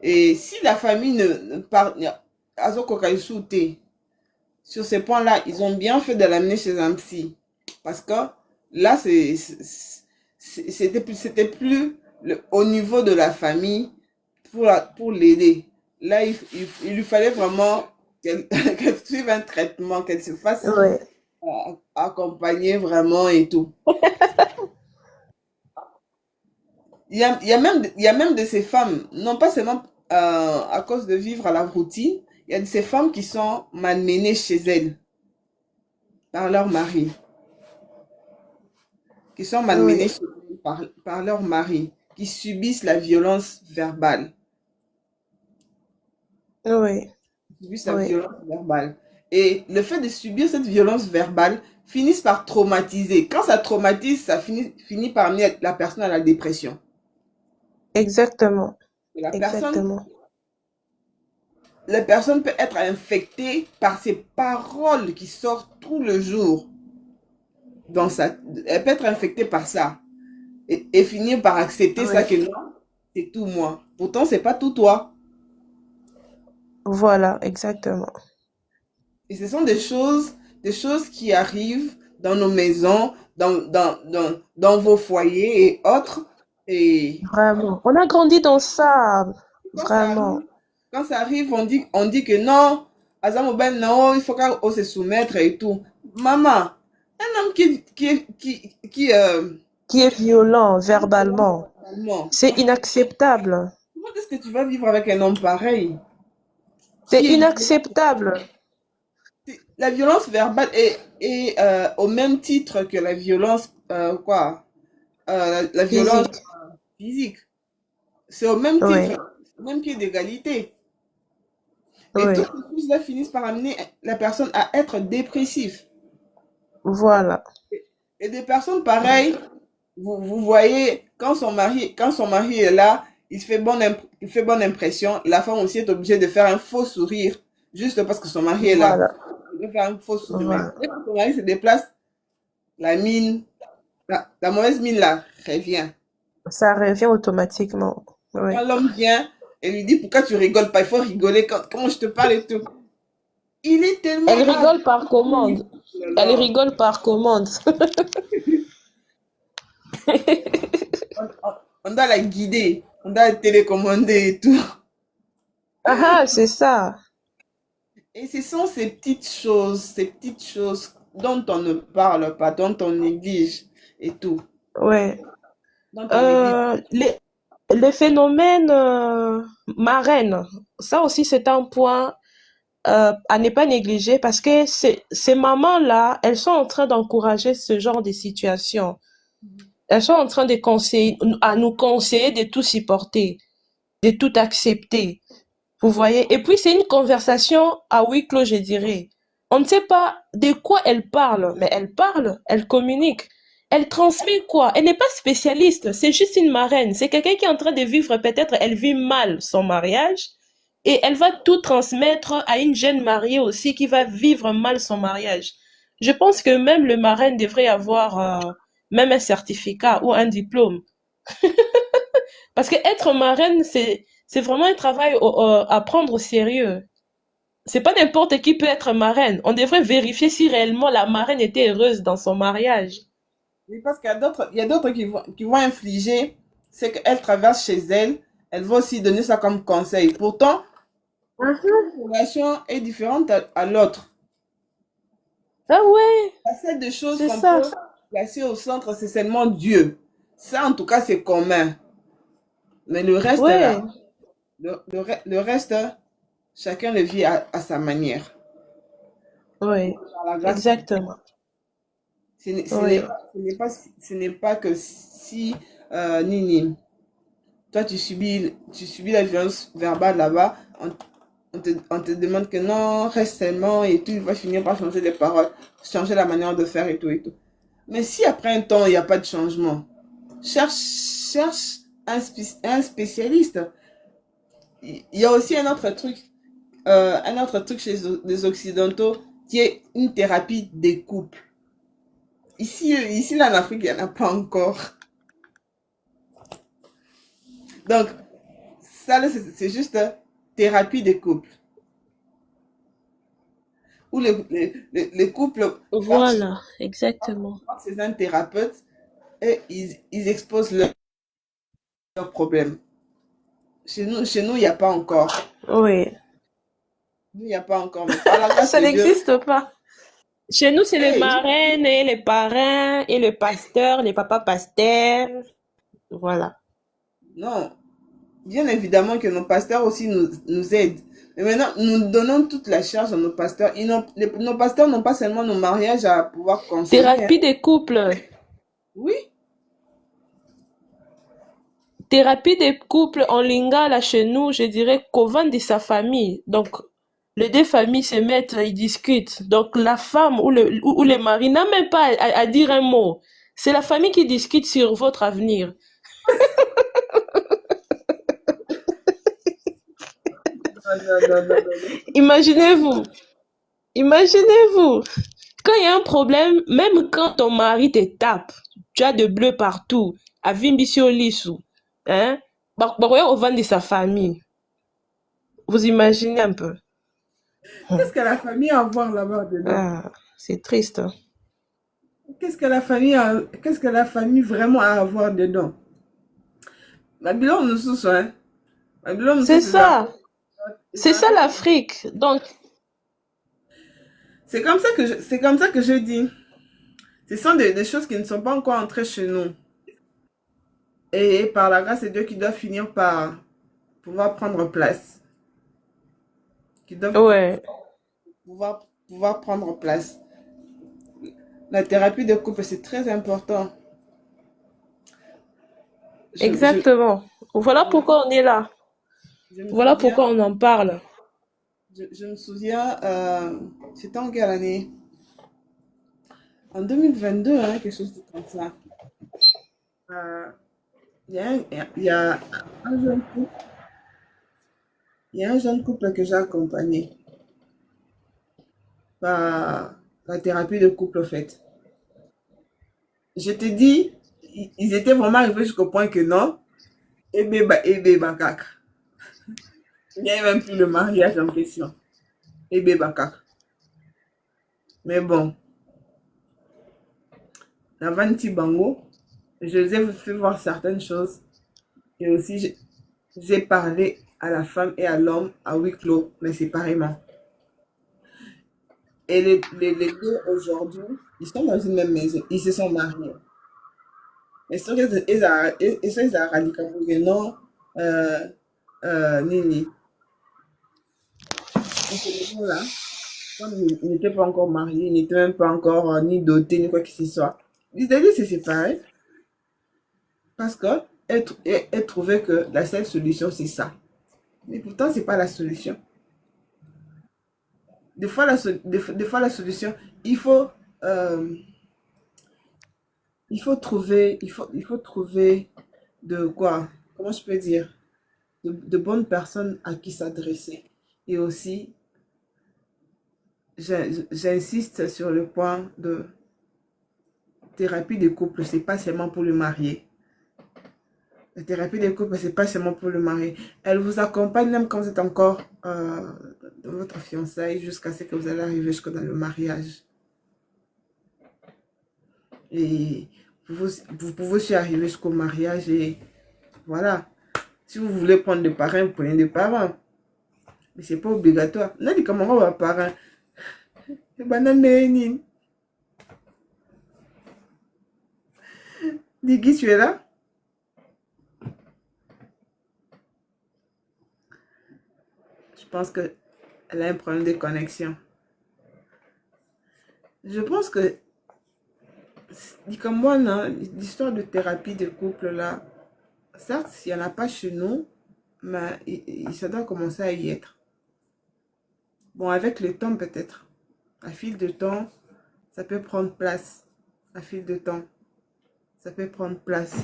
[SPEAKER 1] Et si la famille ne parle, sur ces points-là, ils ont bien fait de l'amener chez un psy. Parce que là, c'était plus au niveau de la famille pour l'aider. Là, il lui fallait vraiment qu'elle qu'elle suive un traitement, qu'elle se fasse
[SPEAKER 2] Ouais.
[SPEAKER 1] accompagner vraiment et tout. Il y a même de ces femmes, non pas seulement à cause de vivre à la routine, il y a de ces femmes qui sont malmenées chez elles par leur mari, qui sont malmenées
[SPEAKER 2] Oui.
[SPEAKER 1] chez elles par leur mari, qui subissent la violence verbale,
[SPEAKER 2] Oui.
[SPEAKER 1] subissent la
[SPEAKER 2] Oui.
[SPEAKER 1] violence verbale. Et le fait de subir cette violence verbale finit par traumatiser. Quand ça traumatise, ça finit par amener la personne à la dépression.
[SPEAKER 2] Exactement.
[SPEAKER 1] Et
[SPEAKER 2] Exactement.
[SPEAKER 1] la personne peut être infectée par ces paroles qui sortent tout le jour. Elle peut être infectée par ça et finir par accepter ça
[SPEAKER 2] Oui.
[SPEAKER 1] que non, c'est tout moi. Pourtant, c'est pas tout toi.
[SPEAKER 2] Voilà, exactement.
[SPEAKER 1] Et ce sont des choses qui arrivent dans nos maisons, dans vos foyers et autres. Et
[SPEAKER 2] Vraiment. On a grandi dans ça.
[SPEAKER 1] quand ça
[SPEAKER 2] Vraiment.
[SPEAKER 1] arrive, quand ça arrive, on dit que non, Azamoben, non, il faut qu'on se soumettre et tout. Maman, un homme
[SPEAKER 2] Qui est violent verbalement.
[SPEAKER 1] normalement,
[SPEAKER 2] C'est inacceptable.
[SPEAKER 1] comment est-ce que tu vas vivre avec un homme pareil
[SPEAKER 2] C'est
[SPEAKER 1] qui est violent?
[SPEAKER 2] inacceptable.
[SPEAKER 1] La violence verbale est au même titre que la violence, la violence
[SPEAKER 2] Physique.
[SPEAKER 1] physique. C'est au même titre,
[SPEAKER 2] Oui.
[SPEAKER 1] au même pied d'égalité. Et
[SPEAKER 2] Oui,
[SPEAKER 1] toutes ces choses-là finissent par amener la personne à être dépressif.
[SPEAKER 2] voilà.
[SPEAKER 1] Et des personnes pareilles, vous voyez, quand son mari est là, il fait bonne impression. La femme aussi est obligée de faire un faux sourire, juste parce que son mari est là.
[SPEAKER 2] Voilà.
[SPEAKER 1] Elle doit faire un faux sourire. Mais
[SPEAKER 2] Voilà.
[SPEAKER 1] dès que son mari se déplace, la mine, la mauvaise mine là, revient.
[SPEAKER 2] Ça revient automatiquement. Oui.
[SPEAKER 1] Quand l'homme vient et lui dit pourquoi tu rigoles pas, il faut rigoler quand je te parle et tout. Il est tellement
[SPEAKER 2] Elle rigole par
[SPEAKER 1] agressif.
[SPEAKER 2] commande.
[SPEAKER 1] Oh là
[SPEAKER 2] Elle
[SPEAKER 1] là.
[SPEAKER 2] rigole par commande.
[SPEAKER 1] On doit la guider, on doit la télécommander et tout.
[SPEAKER 2] Ah, ah, c'est ça.
[SPEAKER 1] Et ce sont ces petites choses dont on ne parle pas, dont on néglige et tout.
[SPEAKER 2] Ouais.
[SPEAKER 1] Dont on néglige.
[SPEAKER 2] Les, les phénomènes marraines, ça aussi c'est un point à ne pas négliger parce que ces mamans-là, elles sont en train d'encourager ce genre de situation. Elles sont en train de conseiller, à nous conseiller de tout supporter, de tout accepter. Vous voyez? Et puis c'est une conversation à huis clos, je dirais. On ne sait pas de quoi elle parle, mais elle parle, elle communique. Elle transmet quoi? Elle n'est pas spécialiste, c'est juste une marraine. C'est quelqu'un qui est en train de vivre, peut-être elle vit mal son mariage, et elle va tout transmettre à une jeune mariée aussi qui va vivre mal son mariage. Je pense que même le marraine devrait avoir même un certificat ou un diplôme. Parce que être marraine, c'est vraiment un travail à prendre au sérieux. C'est pas n'importe qui peut être marraine. On devrait vérifier si réellement la marraine était heureuse dans son mariage.
[SPEAKER 1] Oui, parce il y a d'autres qui vont infliger ce qu'elle traverse chez elle. Elle va aussi donner ça comme conseil. Pourtant,
[SPEAKER 2] Mhm.
[SPEAKER 1] la relation est différente à l'autre.
[SPEAKER 2] Ah ouais,
[SPEAKER 1] La seule des choses
[SPEAKER 2] c'est
[SPEAKER 1] qu'on
[SPEAKER 2] ça.
[SPEAKER 1] peut placer au centre, c'est seulement Dieu. Ça, en tout cas, c'est commun. Mais le reste,
[SPEAKER 2] Ouais,
[SPEAKER 1] là, le reste, chacun le vit à sa manière.
[SPEAKER 2] ouais,
[SPEAKER 1] Par la grâce de Dieu.
[SPEAKER 2] exactement.
[SPEAKER 1] Ce
[SPEAKER 2] Ouais.
[SPEAKER 1] n'est pas, ce n'est pas que si, Nini, toi, tu subis la violence verbale là-bas, on te demande que non, reste seulement et tout, il va finir par changer les paroles, changer la manière de faire et tout et tout. Mais si après un temps, il n'y a pas de changement, cherche un spécialiste. Il y a aussi un autre truc chez les Occidentaux qui est une thérapie des couples. Ici là, en Afrique, il n'y en a pas encore. Donc, ça, là, c'est juste thérapie des couples. Où les couples
[SPEAKER 2] Voilà, exactement.
[SPEAKER 1] partent chez un thérapeute et ils exposent leurs problèmes. Chez nous, il n'y a pas encore.
[SPEAKER 2] Oui.
[SPEAKER 1] Nous, il n'y a pas encore. Mais par la grâce
[SPEAKER 2] Ça
[SPEAKER 1] de Dieu,
[SPEAKER 2] n'existe pas. Chez nous, c'est les
[SPEAKER 1] hey,
[SPEAKER 2] marraines et les parrains et le pasteur, les papas pasteurs. Voilà.
[SPEAKER 1] non, bien évidemment que nos pasteurs aussi nous aident. Mais maintenant, nous donnons toute la charge à nos pasteurs. Nos pasteurs n'ont pas seulement nos mariages à pouvoir conseiller, hein.
[SPEAKER 2] Thérapie des couples.
[SPEAKER 1] Oui,
[SPEAKER 2] Thérapie des couples en lingala chez nous, je dirais qu'au vent de sa famille. Donc, les deux familles se mettent, ils discutent. Donc, la femme ou le mari n'a même pas à dire un mot. C'est la famille qui discute sur votre avenir.
[SPEAKER 1] non, non, non, non, non, non.
[SPEAKER 2] Imaginez-vous, imaginez-vous, quand il y a un problème, même quand ton mari te tape, tu as de bleu partout, à Vimbisio Lissou, hein, au vent de sa famille. Vous imaginez un peu.
[SPEAKER 1] Qu'est-ce que la famille a à voir là-bas dedans?
[SPEAKER 2] Ah, c'est triste, hein.
[SPEAKER 1] Qu'est-ce que la famille vraiment a à voir dedans? Babylone nous sous, hein? Babylone nous sous,
[SPEAKER 2] C'est ça. C'est ça l'Afrique. Donc,
[SPEAKER 1] c'est comme ça que je dis. Ce sont des choses qui ne sont pas encore entrées chez nous. Et par la grâce de Dieu qui doit finir par pouvoir prendre place. Qui doivent
[SPEAKER 2] ouais,
[SPEAKER 1] pouvoir prendre place. La thérapie de couple, c'est très important. Je, je,
[SPEAKER 2] exactement. Voilà pourquoi on est là.
[SPEAKER 1] je me
[SPEAKER 2] Voilà
[SPEAKER 1] souviens,
[SPEAKER 2] pourquoi on en parle.
[SPEAKER 1] Je me souviens, c'était en quelle année? En 2022, hein, quelque chose comme ça. Euh, il y a un jeune couple, il y a un jeune couple que j'ai accompagné par la thérapie de couple, en fait. Je te dis, ils étaient vraiment arrivés jusqu'au point que non, ebe bakak. Il n'y avait même plus le mariage en question. Ebe bakak. Mais bon, la Vanti Bango, je les ai fait voir certaines choses. Et aussi, j'ai parlé à la femme et à l'homme à huis clos, mais séparément. Et les deux, aujourd'hui, ils sont dans une même maison. Ils se sont mariés. Mais c'est vrai qu'ils ont radicalement non, euh, Nini. À ce moment-là, quand ils n'étaient pas encore mariés, ils n'étaient même pas encore ni dotés, ni quoi que ce soit. Ils avaient se séparer parce qu'elle trouvait que la seule solution, c'est ça. Mais pourtant, c'est pas la solution. Des fois, la solution, il faut, euh, il faut trouver de quoi, comment je peux dire, de bonnes personnes à qui s'adresser. Et aussi, j'insiste sur le point de thérapie de couple, c'est pas seulement pour le marié. La thérapie de couple, c'est pas seulement pour le marié. Elle vous accompagne même quand vous êtes encore dans votre fiançailles jusqu'à ce que vous allez arriver jusqu'à dans le mariage. Et vous pouvez aussi arriver jusqu'au mariage et voilà. Si vous voulez prendre des parrains, prenez des parrains. Mais c'est pas obligatoire. Nani comment on va parrain? Banane. Diggy, tu es là? Je pense que elle a un problème de connexion. Je pense que, dit comme moi, l'histoire de thérapie de couple là, certes, il n'y en a pas chez nous, mais ça doit commencer à y être. Bon, avec le temps peut-être. À fil de temps, ça peut prendre place. À fil de temps, ça peut prendre place.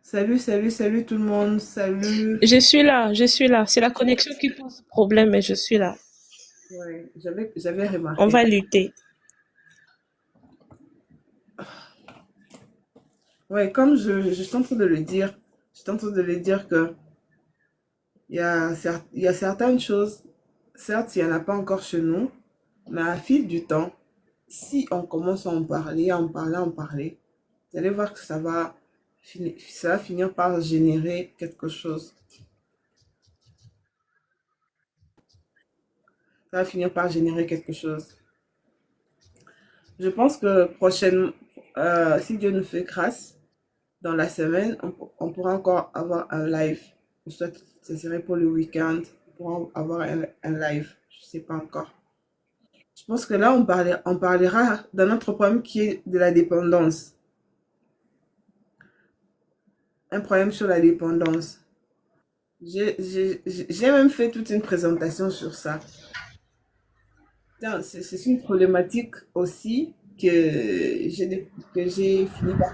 [SPEAKER 1] Salut, salut, salut tout le monde. Salut.
[SPEAKER 2] Je suis là, je suis là. C'est la connexion qui pose problème, mais je suis là.
[SPEAKER 1] Ouais, j'avais
[SPEAKER 2] On
[SPEAKER 1] remarqué.
[SPEAKER 2] va lutter.
[SPEAKER 1] Ouais, comme je suis en train de le dire, je suis en train de le dire que il y a certaines choses, certes, il n'y en a pas encore chez nous, mais à fil du temps, si on commence à en parler, à en parler, à en parler, vous allez voir que ça va finir par générer quelque chose. Ça va finir par générer quelque chose. Je pense que prochainement, si Dieu nous fait grâce, dans la semaine, on pourra encore avoir un live. Soit ce serait pour le week-end, on pourra avoir un live. Je ne sais pas encore. Je pense que là, on parlera d'un autre problème qui est de la dépendance. Un problème sur la dépendance. J'ai même fait toute une présentation sur ça. C'est une problématique aussi que j'ai fini par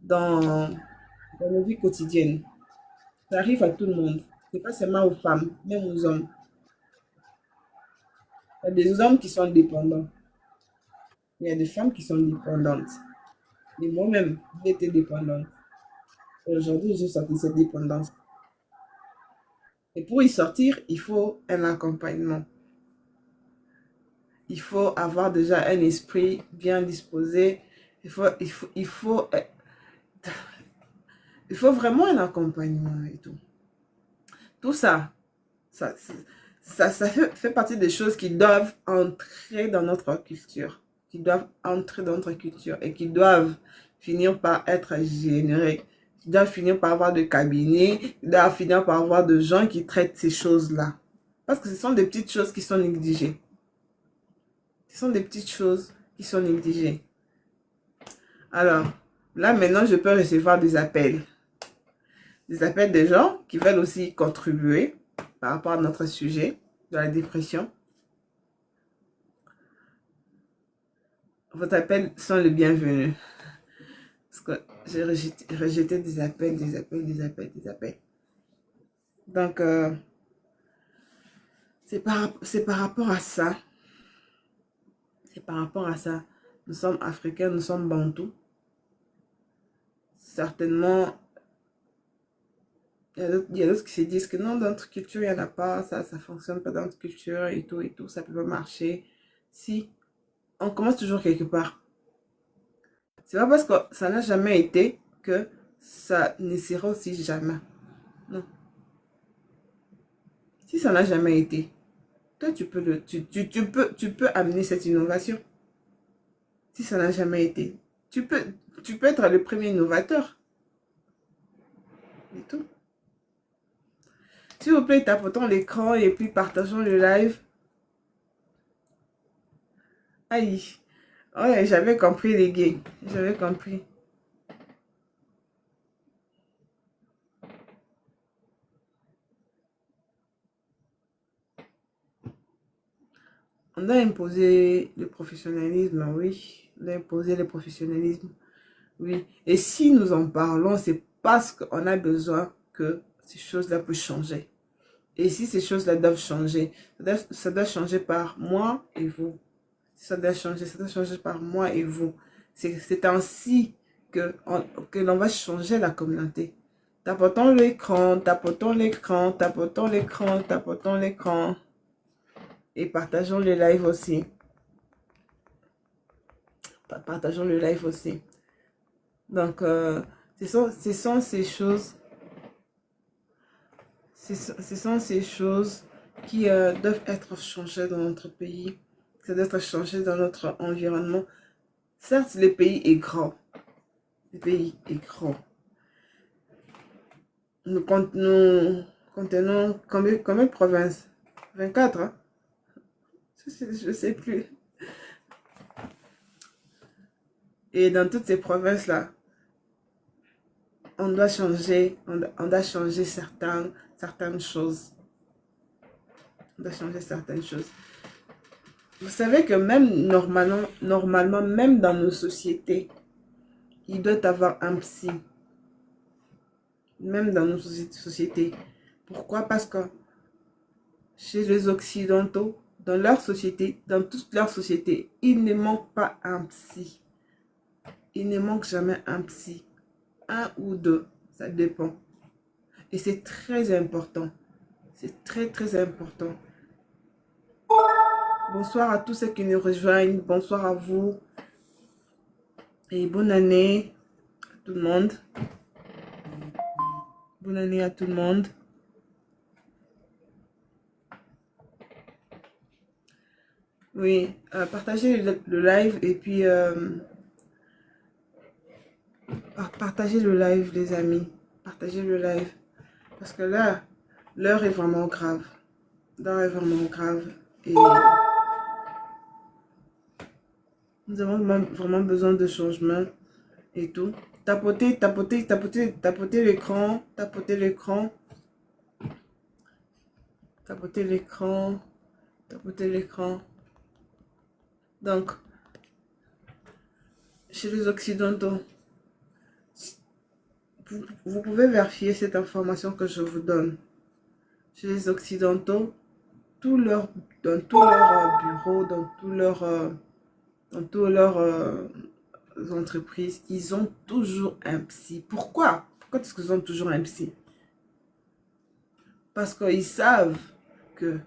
[SPEAKER 1] dans, dans nos vies quotidiennes. Ça arrive à tout le monde. C'est pas seulement aux femmes, même aux hommes. Il y a des hommes qui sont dépendants. Il y a des femmes qui sont dépendantes. Et moi-même, j'ai été dépendante. Et aujourd'hui, j'ai sorti cette dépendance. Et pour y sortir, il faut un accompagnement. Il faut avoir déjà un esprit bien disposé. Il faut vraiment un accompagnement et tout. Tout ça, ça, ça fait partie des choses qui doivent entrer dans notre culture. Qui doivent entrer dans notre culture et qui doivent finir par être générées. Qui doivent finir par avoir de cabinets. Qui doivent finir par avoir de gens qui traitent ces choses-là. Parce que ce sont des petites choses qui sont négligées. Ce sont des petites choses qui sont négligées. Alors, là maintenant, je peux recevoir des appels. des appels des gens qui veulent aussi contribuer par rapport à notre sujet de la dépression. Vos appels sont les bienvenus. Parce que j'ai rejeté des appels, des appels, des appels, des appels. Donc, c'est par rapport à ça. C'est par rapport à ça. Nous sommes africains, nous sommes bantous. Certainement, il y a d'autres qui se disent que non, dans notre culture, il n'y en a pas, ça ne fonctionne pas dans notre culture et tout, ça peut pas marcher. Si, on commence toujours quelque part. C'est pas parce que ça n'a jamais été que ça ne sera aussi jamais. Non. Si ça n'a jamais été, toi, tu peux amener cette innovation. Si ça n'a jamais été, tu peux être le premier innovateur. Et tout. S'il vous plaît, tapotons l'écran et puis partageons le live. Aïe. Ouais, j'avais compris les gays. J'avais compris. On a imposé le professionnalisme, oui. On a imposé le professionnalisme, oui. Et si nous en parlons, c'est parce qu'on a besoin que ces choses-là puissent changer. Et si ces choses-là doivent changer, ça doit changer par moi et vous. Ça doit changer par moi et vous. C'est ainsi que l'on va changer la communauté. Tapotons l'écran, tapotons l'écran, tapotons l'écran, tapotons l'écran. Et partageons le live aussi. Partageons le live aussi. Donc, ce sont ces choses. Ce sont ces choses qui doivent être changées dans notre pays. Ça doit être changé dans notre environnement. Certes, le pays est grand. Le pays est grand. Nous contenons combien de provinces? 24, hein? Je ne sais plus. Et dans toutes ces provinces-là, on doit changer, certaines choses. On doit changer certaines choses. Vous savez que même normalement, même dans nos sociétés, il doit y avoir un psy. Même dans nos sociétés. Pourquoi? Parce que chez les Occidentaux, dans leur société, dans toute leur société, il ne manque pas un psy. Il ne manque jamais un psy. Un ou deux, ça dépend. Et c'est très important. C'est très, très important. Bonsoir à tous ceux qui nous rejoignent. Bonsoir à vous. Et bonne année à tout le monde. Bonne année à tout le monde. Oui, partagez le live et puis partagez le live, les amis. Partagez le live. Parce que là, l'heure est vraiment grave. L'heure est vraiment grave. Et nous avons vraiment besoin de changement et tout. Tapotez l'écran. Tapotez l'écran. Tapotez l'écran. Tapotez l'écran. Donc, chez les Occidentaux, vous pouvez vérifier cette information que je vous donne. Chez les Occidentaux, dans tous leurs bureaux, dans tous leurs entreprises, ils ont toujours un psy. Pourquoi? Pourquoi est-ce qu'ils ont toujours un psy? Parce qu'ils savent que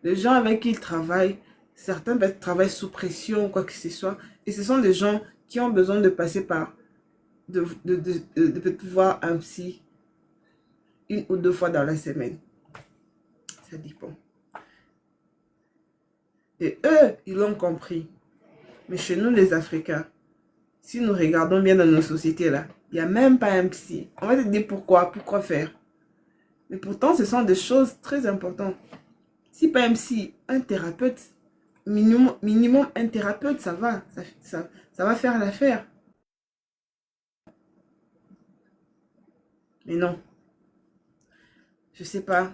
[SPEAKER 1] les gens avec qui ils travaillent, certains travaillent sous pression ou quoi que ce soit, et ce sont des gens qui ont besoin de passer par, de voir un psy 1 ou 2 fois dans la semaine. Ça dépend. Et eux, ils l'ont compris. Mais chez nous, les Africains, si nous regardons bien dans nos sociétés là, il n'y a même pas un psy. On va te dire pourquoi faire. Mais pourtant, ce sont des choses très importantes. Si pas un psy, un thérapeute, minimum un thérapeute, ça va faire l'affaire. Mais non, je sais pas,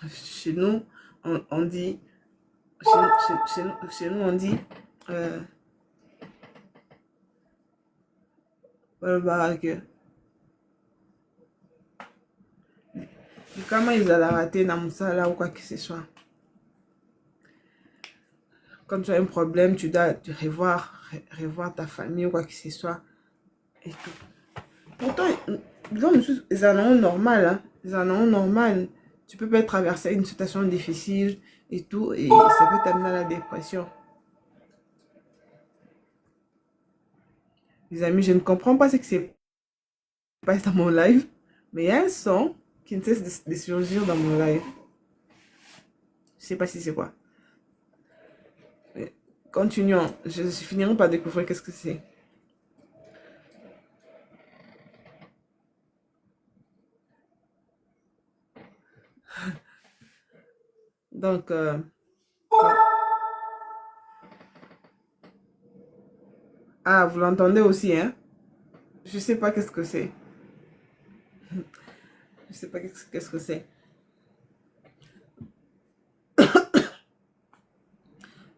[SPEAKER 1] chez nous, on dit, chez nous, on dit, euh, que comment ils allaient rater dans Moussala ou quoi que ce soit. Quand tu as un problème, tu dois revoir ta famille ou quoi que ce soit. Et tout. Pourtant, ils en ont normal. Hein. Ils en ont normal. Tu peux peut-être traverser une situation difficile et tout. Et ça peut t'amener à la dépression. Les amis, je ne comprends pas ce que c'est pas dans mon live. Mais il y a un son qui ne cesse de surgir dans mon live. Je sais pas si c'est quoi. Mais continuons. Je finirai par découvrir qu'est-ce que c'est. Donc, ah, vous l'entendez aussi, hein? Je sais pas qu'est-ce que c'est. Je sais pas qu'est-ce que c'est.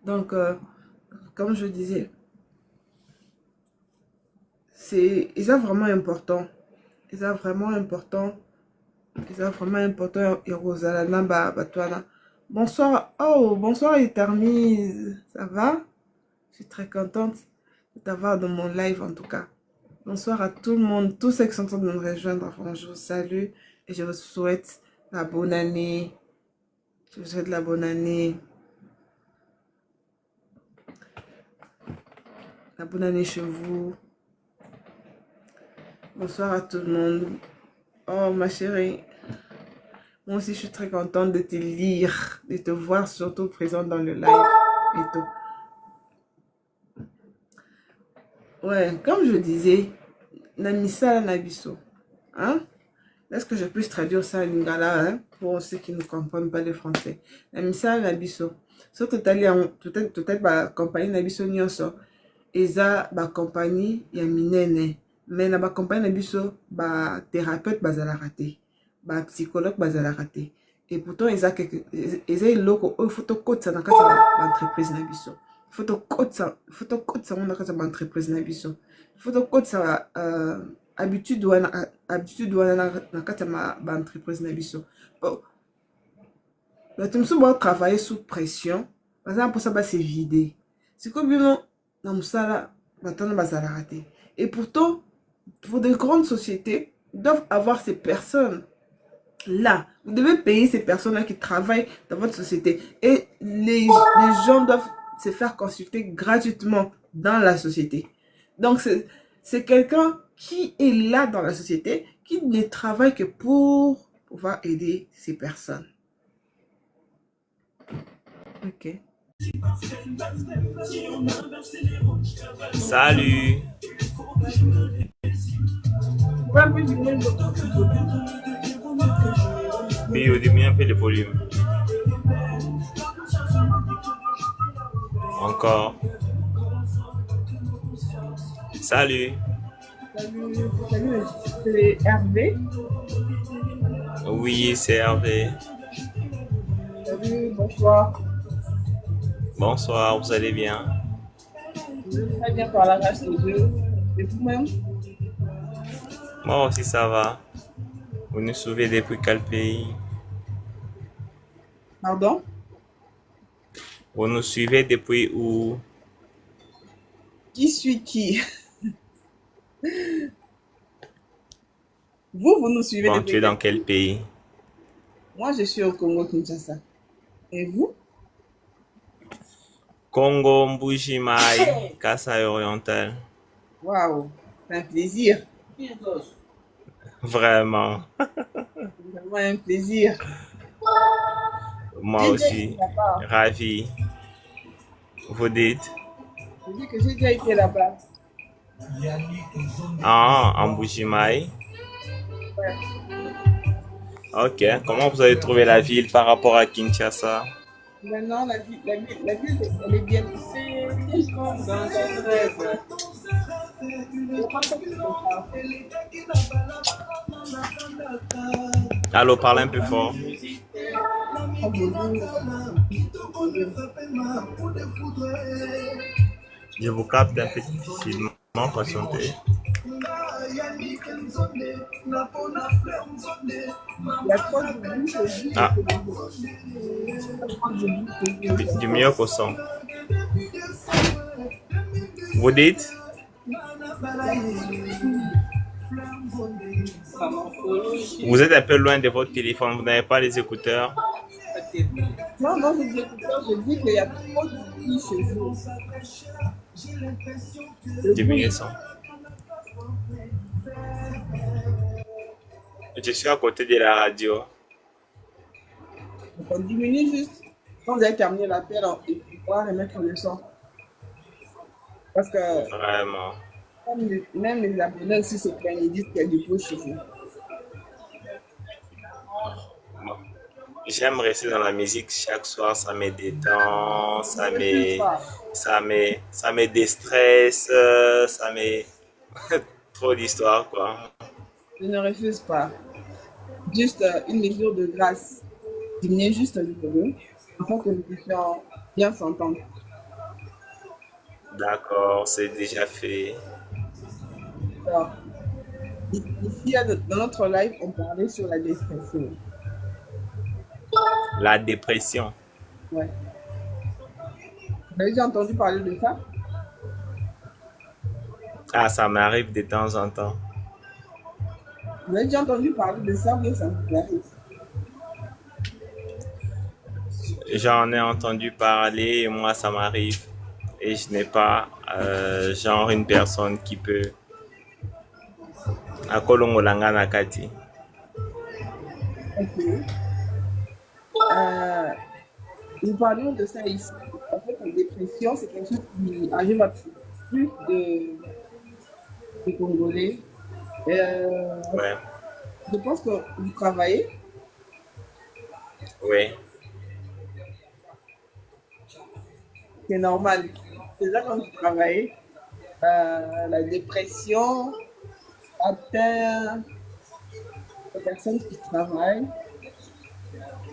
[SPEAKER 1] Donc, comme je disais, c'est vraiment important. C'est vraiment important. C'est vraiment important. Et Rosalana Batouana. Bonsoir. Oh, bonsoir Etermise. Ça va? Je suis très contente de t'avoir dans mon live en tout cas. Bonsoir à tout le monde, tous ceux qui sont en train de me rejoindre. Enfin, je vous salue et je vous souhaite la bonne année. Je vous souhaite la bonne année. La bonne année chez vous. Bonsoir à tout le monde. Oh ma chérie. Moi aussi je suis très contente de te lire, de te voir surtout présente dans le live et tout. Ouais, comme je disais, Namisa Nabiso. Hein? Est-ce que je puisse traduire ça en lingala hein, pour ceux qui ne comprennent pas le français? Namisa Nabiso. Surtout peut-être la compagnie Nabiso Nyonso. Eza ba compagnie ya minene. Mais na ba compagnie Nabiso ba thérapeute bazala raté. Ba psychologue bazala raté. Et pourtant eza loko il faut to code ça dans l'entreprise Nabiso. Il faut to code ça dans l'entreprise Nabiso. Il faut to code ça habitude wana na kati ya entreprise na biso. Bato mosusu ba travailler sous pression, baza pour ça ba se vider. C'est comme bino na musala batana bazala raté. Et pourtant pour de grandes sociétés doivent avoir ces personnes là. Vous devez payer ces personnes là qui travaillent dans votre société et les gens doivent se faire consulter gratuitement dans la société. Donc c'est quelqu'un qui est là dans la société, qui ne travaille que pour pouvoir aider ces personnes. Ok.
[SPEAKER 4] Salut. Oui, au début un peu de volume. Encore. Salut.
[SPEAKER 1] Salut, c'est Hervé.
[SPEAKER 4] Oui, c'est Hervé.
[SPEAKER 1] Salut, bonsoir.
[SPEAKER 4] Bonsoir, vous allez bien?
[SPEAKER 1] Je vais très bien par la grâce de Dieu. Et vous-même?
[SPEAKER 4] Moi aussi, ça va. Vous nous suivez depuis quel pays?
[SPEAKER 1] Pardon?
[SPEAKER 4] Vous nous suivez depuis où?
[SPEAKER 1] Qui suis qui? Vous nous suivez
[SPEAKER 4] Bon,
[SPEAKER 1] depuis
[SPEAKER 4] tu es dans quel pays?
[SPEAKER 1] Moi, je suis au Congo, Kinshasa. Et vous?
[SPEAKER 4] Congo, Mbuji-Mayi, Kasai oriental.
[SPEAKER 1] Waouh, c'est un plaisir.
[SPEAKER 4] Vraiment.
[SPEAKER 1] Vraiment un plaisir.
[SPEAKER 4] Moi aussi, ravi. Vous dites?
[SPEAKER 1] Je dis que j'ai déjà été là-bas.
[SPEAKER 4] Ah, en Mbuji-Mayi.
[SPEAKER 1] Ouais.
[SPEAKER 4] Ok, comment vous avez trouvé la ville par rapport à Kinshasa?
[SPEAKER 1] Maintenant, la ville, elle est bien. C'est comme dans un rêve. C'est comme ça qu'il faut faire.
[SPEAKER 4] Allô, parle un peu fort.
[SPEAKER 1] Quand je dis,
[SPEAKER 4] Je vous capte un peu difficilement, patientez.
[SPEAKER 1] il y a trop de bruit chez vous,
[SPEAKER 4] Ah,
[SPEAKER 1] il y a trop de bruit chez vous.
[SPEAKER 4] du mieux qu'au son. Vous dites? Vous êtes un peu loin de votre téléphone, vous n'avez pas les écouteurs.
[SPEAKER 1] Non, non, je dis écouteurs, je dis qu'il y a trop de bruit chez vous. Le
[SPEAKER 4] Diminuez le
[SPEAKER 1] bruit,
[SPEAKER 4] son. Je suis à côté de la radio.
[SPEAKER 1] on diminue juste. Quand vous avez terminé l'appel, on pourra remettre le son. Parce que
[SPEAKER 4] Vraiment.
[SPEAKER 1] même les abonnés aussi se plaignent, ils disent qu'il y a du bruit chez vous.
[SPEAKER 4] Bon. J'aime rester dans la musique chaque soir, ça me détend,
[SPEAKER 1] Ne refuse pas.
[SPEAKER 4] ça me déstresse, ça me... Trop d'histoires, quoi.
[SPEAKER 1] Je ne refuse pas. Juste une mesure de grâce. Diminuer juste un peu, afin que nous puissions bien s'entendre.
[SPEAKER 4] D'accord, c'est déjà fait.
[SPEAKER 1] Alors, ici, dans notre live, on parlait sur la dépression.
[SPEAKER 4] La dépression.
[SPEAKER 1] Ouais. Vous avez déjà entendu parler de ça?
[SPEAKER 4] Ah, ça m'arrive de temps en temps.
[SPEAKER 1] Vous avez déjà entendu parler de ça, mais ça vous arrive.
[SPEAKER 4] J'en ai entendu parler et moi, ça m'arrive. Et je n'ai pas, genre, une personne qui peut... Akolongolanga nakati.
[SPEAKER 1] Ok. Euh, nous parlions de ça ici. En fait, la dépression, c'est quelque chose qui arrive à plus de Congolais. Euh,
[SPEAKER 4] Ouais,
[SPEAKER 1] je pense que vous travaillez.
[SPEAKER 4] oui.
[SPEAKER 1] C'est normal. Déjà, quand vous travaillez, la dépression atteint les personnes qui travaillent,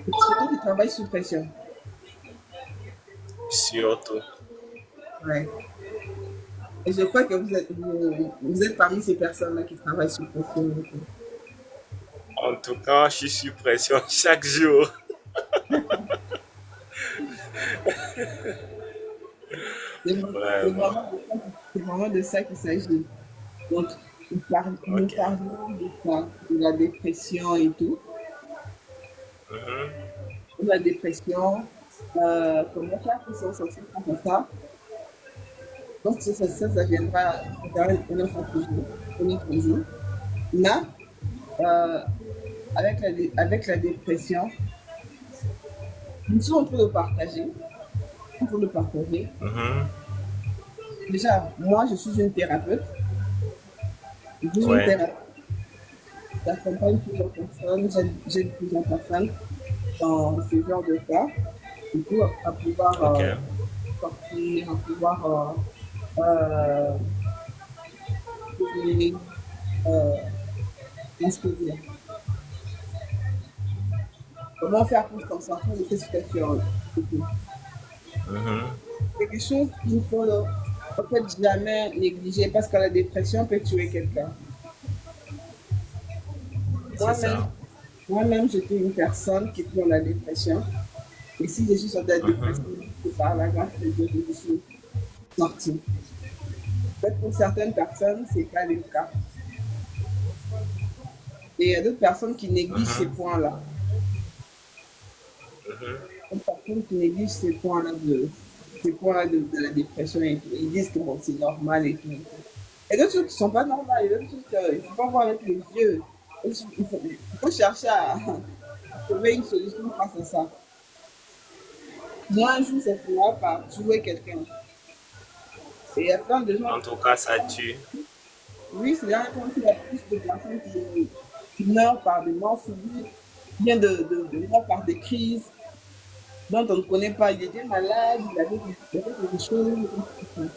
[SPEAKER 1] et surtout qui travaillent sous pression.
[SPEAKER 4] Surtout.
[SPEAKER 1] Ouais. Et je crois que vous êtes parmi ces personnes-là qui travaillent sous pression.
[SPEAKER 4] En tout cas, je suis sous pression chaque jour.
[SPEAKER 1] C'est
[SPEAKER 4] Vraiment.
[SPEAKER 1] c'est vraiment de ça qu'il s'agit. Donc, nous
[SPEAKER 4] Ok.
[SPEAKER 1] parlons de ça, de la dépression et tout.
[SPEAKER 4] Mhm.
[SPEAKER 1] De la dépression, comment faire pour s'en sortir contre ça. Donc, ça viendra dans un autre jour. Là, euh, avec la dépression, nous sommes en train de partager. En train de partager.
[SPEAKER 4] Mhm.
[SPEAKER 1] Déjà, moi, je suis une thérapeute. Je suis une
[SPEAKER 4] Ouais.
[SPEAKER 1] thérapeute. J'accompagne plusieurs personnes, j'aide plusieurs personnes dans ce genre de cas. Du coup, à pouvoir
[SPEAKER 4] Ok.
[SPEAKER 1] sortir, à pouvoir euh, trouver, euh, comment je peux dire, comment faire pour s'en sortir de cette situation.
[SPEAKER 4] Mhm.
[SPEAKER 1] C'est quelque chose qu'il faut en fait jamais négliger parce que la dépression peut tuer quelqu'un.
[SPEAKER 4] C'est
[SPEAKER 1] Moi-même,
[SPEAKER 4] ça.
[SPEAKER 1] moi-même, j'étais une personne qui était dans la dépression. Et si je suis sortie de la dépression,
[SPEAKER 4] Mhm.
[SPEAKER 1] c'est par la grâce de Dieu que je suis sortie. Peut-être pour certaines personnes, c'est pas le cas. Et il y a d'autres personnes qui négligent ces
[SPEAKER 4] Mhm.
[SPEAKER 1] points-là.
[SPEAKER 4] Mhm.
[SPEAKER 1] D'autres personnes qui négligent ces points-là de la dépression et tout. Ils disent que bon, c'est normal et tout. Et d'autres choses qui ne sont pas normales. Il y a d'autres choses qu'il ne faut pas voir avec les yeux. Il faut chercher à trouver une solution face à ça. Moi, un jour, ça finira par tuer quelqu'un. Et il y a plein de gens,
[SPEAKER 4] En tout cas, ça tue.
[SPEAKER 1] oui, c'est là quand il y a plus de personnes qui meurent par des morts subites, bien de morts par des crises dont on ne connaît pas. Il était malade, il avait quelque chose.
[SPEAKER 4] Mhm.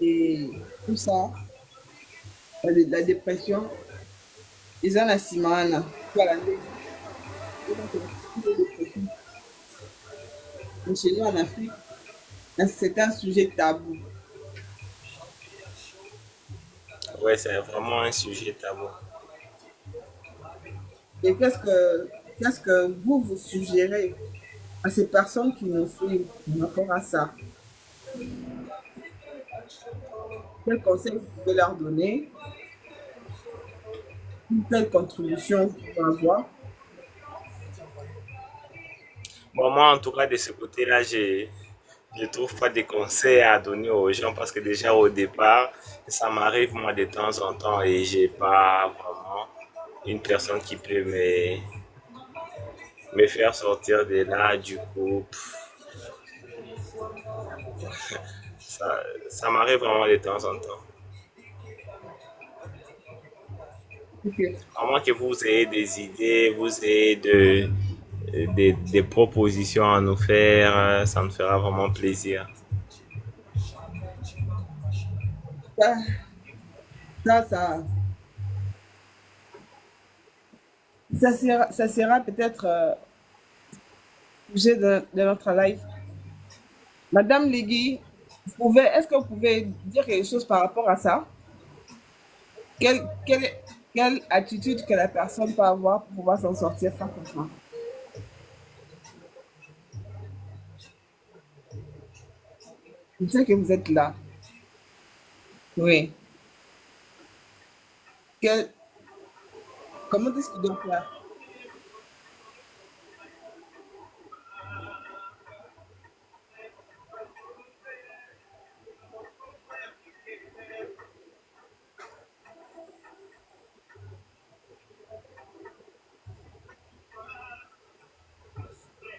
[SPEAKER 1] Et tout ça, la dépression, ils ont la simane. Voilà, mais chez nous en Afrique, c'est un sujet tabou.
[SPEAKER 4] Ouais, c'est vraiment un sujet tabou.
[SPEAKER 1] Et qu'est-ce que vous suggérez à ces personnes qui nous suivent par rapport à ça? Quels conseils vous pouvez leur donner? Quelle contribution vous pouvez avoir?
[SPEAKER 4] Bon, moi, en tout cas, de ce côté-là, je trouve pas des conseils à donner aux gens parce que déjà au départ, ça m'arrive moi de temps en temps et j'ai pas vraiment une personne qui peut me faire sortir de là. Du coup, ça m'arrive vraiment de temps en temps.
[SPEAKER 1] Ok.
[SPEAKER 4] À moins que vous ayez des idées, vous ayez des propositions à nous faire, ça me fera vraiment plaisir.
[SPEAKER 1] Ça, ça, ça sera peut-être sujet de notre live. Madame Legui, est-ce que vous pouvez dire quelque chose par rapport à ça? Quelle, quelle, quelle attitude que la personne peut avoir pour pouvoir s'en sortir facilement? Je sais que vous êtes là. Oui. Quel- Comment est-ce qu'il doit faire?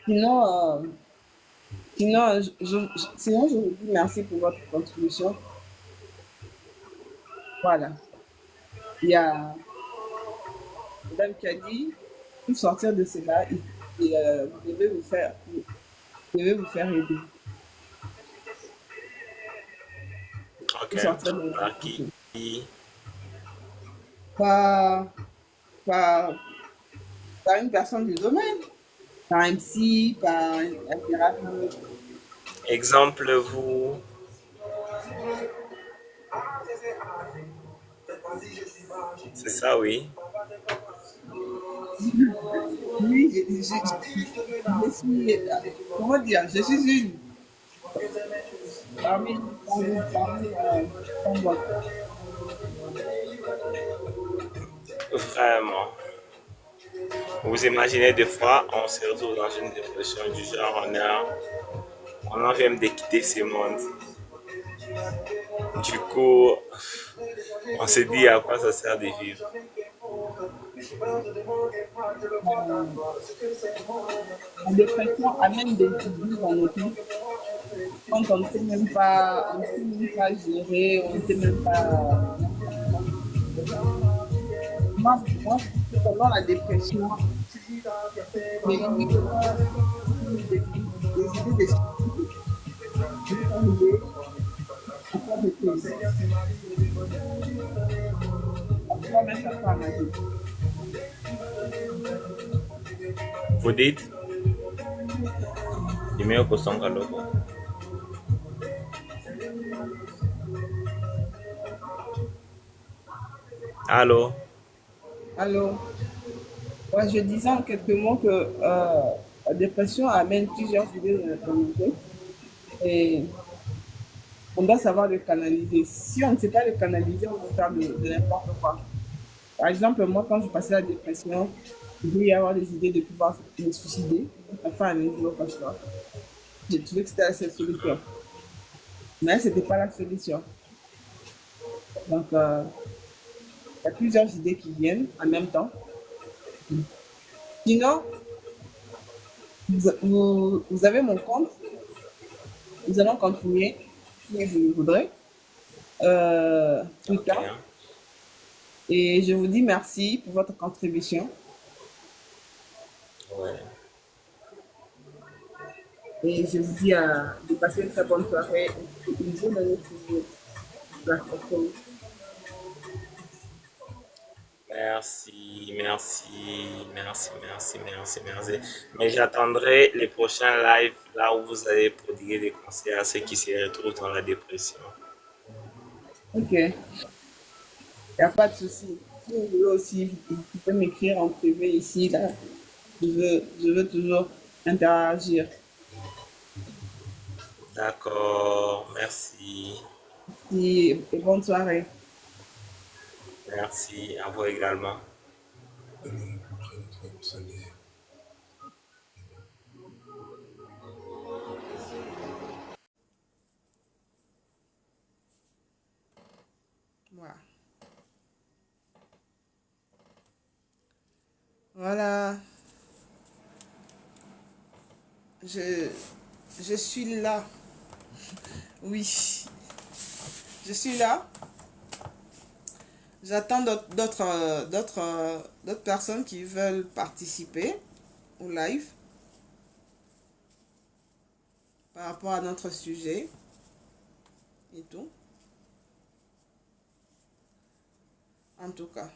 [SPEAKER 1] Sinon, sinon, je vous dis merci pour votre contribution. Voilà. Il y a Madame qui a dit, pour sortir de cela, vous devez vous faire aider.
[SPEAKER 4] Ok.
[SPEAKER 1] Pour sortir de la
[SPEAKER 4] Par
[SPEAKER 1] difficulté.
[SPEAKER 4] qui?
[SPEAKER 1] Par, par, par une personne du domaine, par un psy, par un thérapeute.
[SPEAKER 4] Exemple, vous. C'est ça, oui.
[SPEAKER 1] Oui, je suis, comment dire, je suis une parmi votre.
[SPEAKER 4] Vraiment. Vous imaginez des fois, on se retrouve dans une dépression du genre, on en vient de quitter ce monde. Du coup, on se dit à quoi ça sert de vivre.
[SPEAKER 1] La dépression amène des idées dans nos têtes quand on ne sait même pas gérer, on ne sait même pas. Moi, pendant la dépression, j'ai eu des idées de suicide, j'ai arrivé à faire des choses, à pouvoir mettre fin à ma vie.
[SPEAKER 4] Vous dites, email kusonga logo. Allô?
[SPEAKER 1] Alors, ouais, je disais en quelques mots que la dépression amène plusieurs idées dans nos têtes et on doit savoir le canaliser. Si on ne sait pas le canaliser, on peut faire de n'importe quoi. Par exemple, moi, quand je passais la dépression, il devait y avoir des idées de pouvoir me suicider, enfin, un jour, parce que j'ai trouvé que c'était la seule solution. Mais ce n'était pas la solution. Donc, il y a plusieurs idées qui viennent en même temps. Sinon, vous avez mon compte. Nous allons continuer, si vous le voudrez, plus
[SPEAKER 4] Ok.
[SPEAKER 1] tard. Et je vous dis merci pour votre contribution.
[SPEAKER 4] Ouais.
[SPEAKER 1] Et je vous dis de passer une très bonne soirée et une bonne année pour vous. D'accord, cool.
[SPEAKER 4] Merci, merci, merci, merci, merci, merci. Mais j'attendrai les prochains lives là où vous allez prodiguer des conseils à ceux qui se retrouvent dans la dépression.
[SPEAKER 1] Ok, il n'y a pas de souci. Si vous voulez aussi, vous pouvez m'écrire en privé ici, là. Je veux toujours interagir.
[SPEAKER 4] D'accord, merci.
[SPEAKER 1] Et bonne soirée.
[SPEAKER 4] Merci à vous également.
[SPEAKER 1] Voilà. Voilà. Je, je suis là. Oui, je suis là. J'attends d'autres personnes qui veulent participer au live par rapport à notre sujet et tout. En tout cas,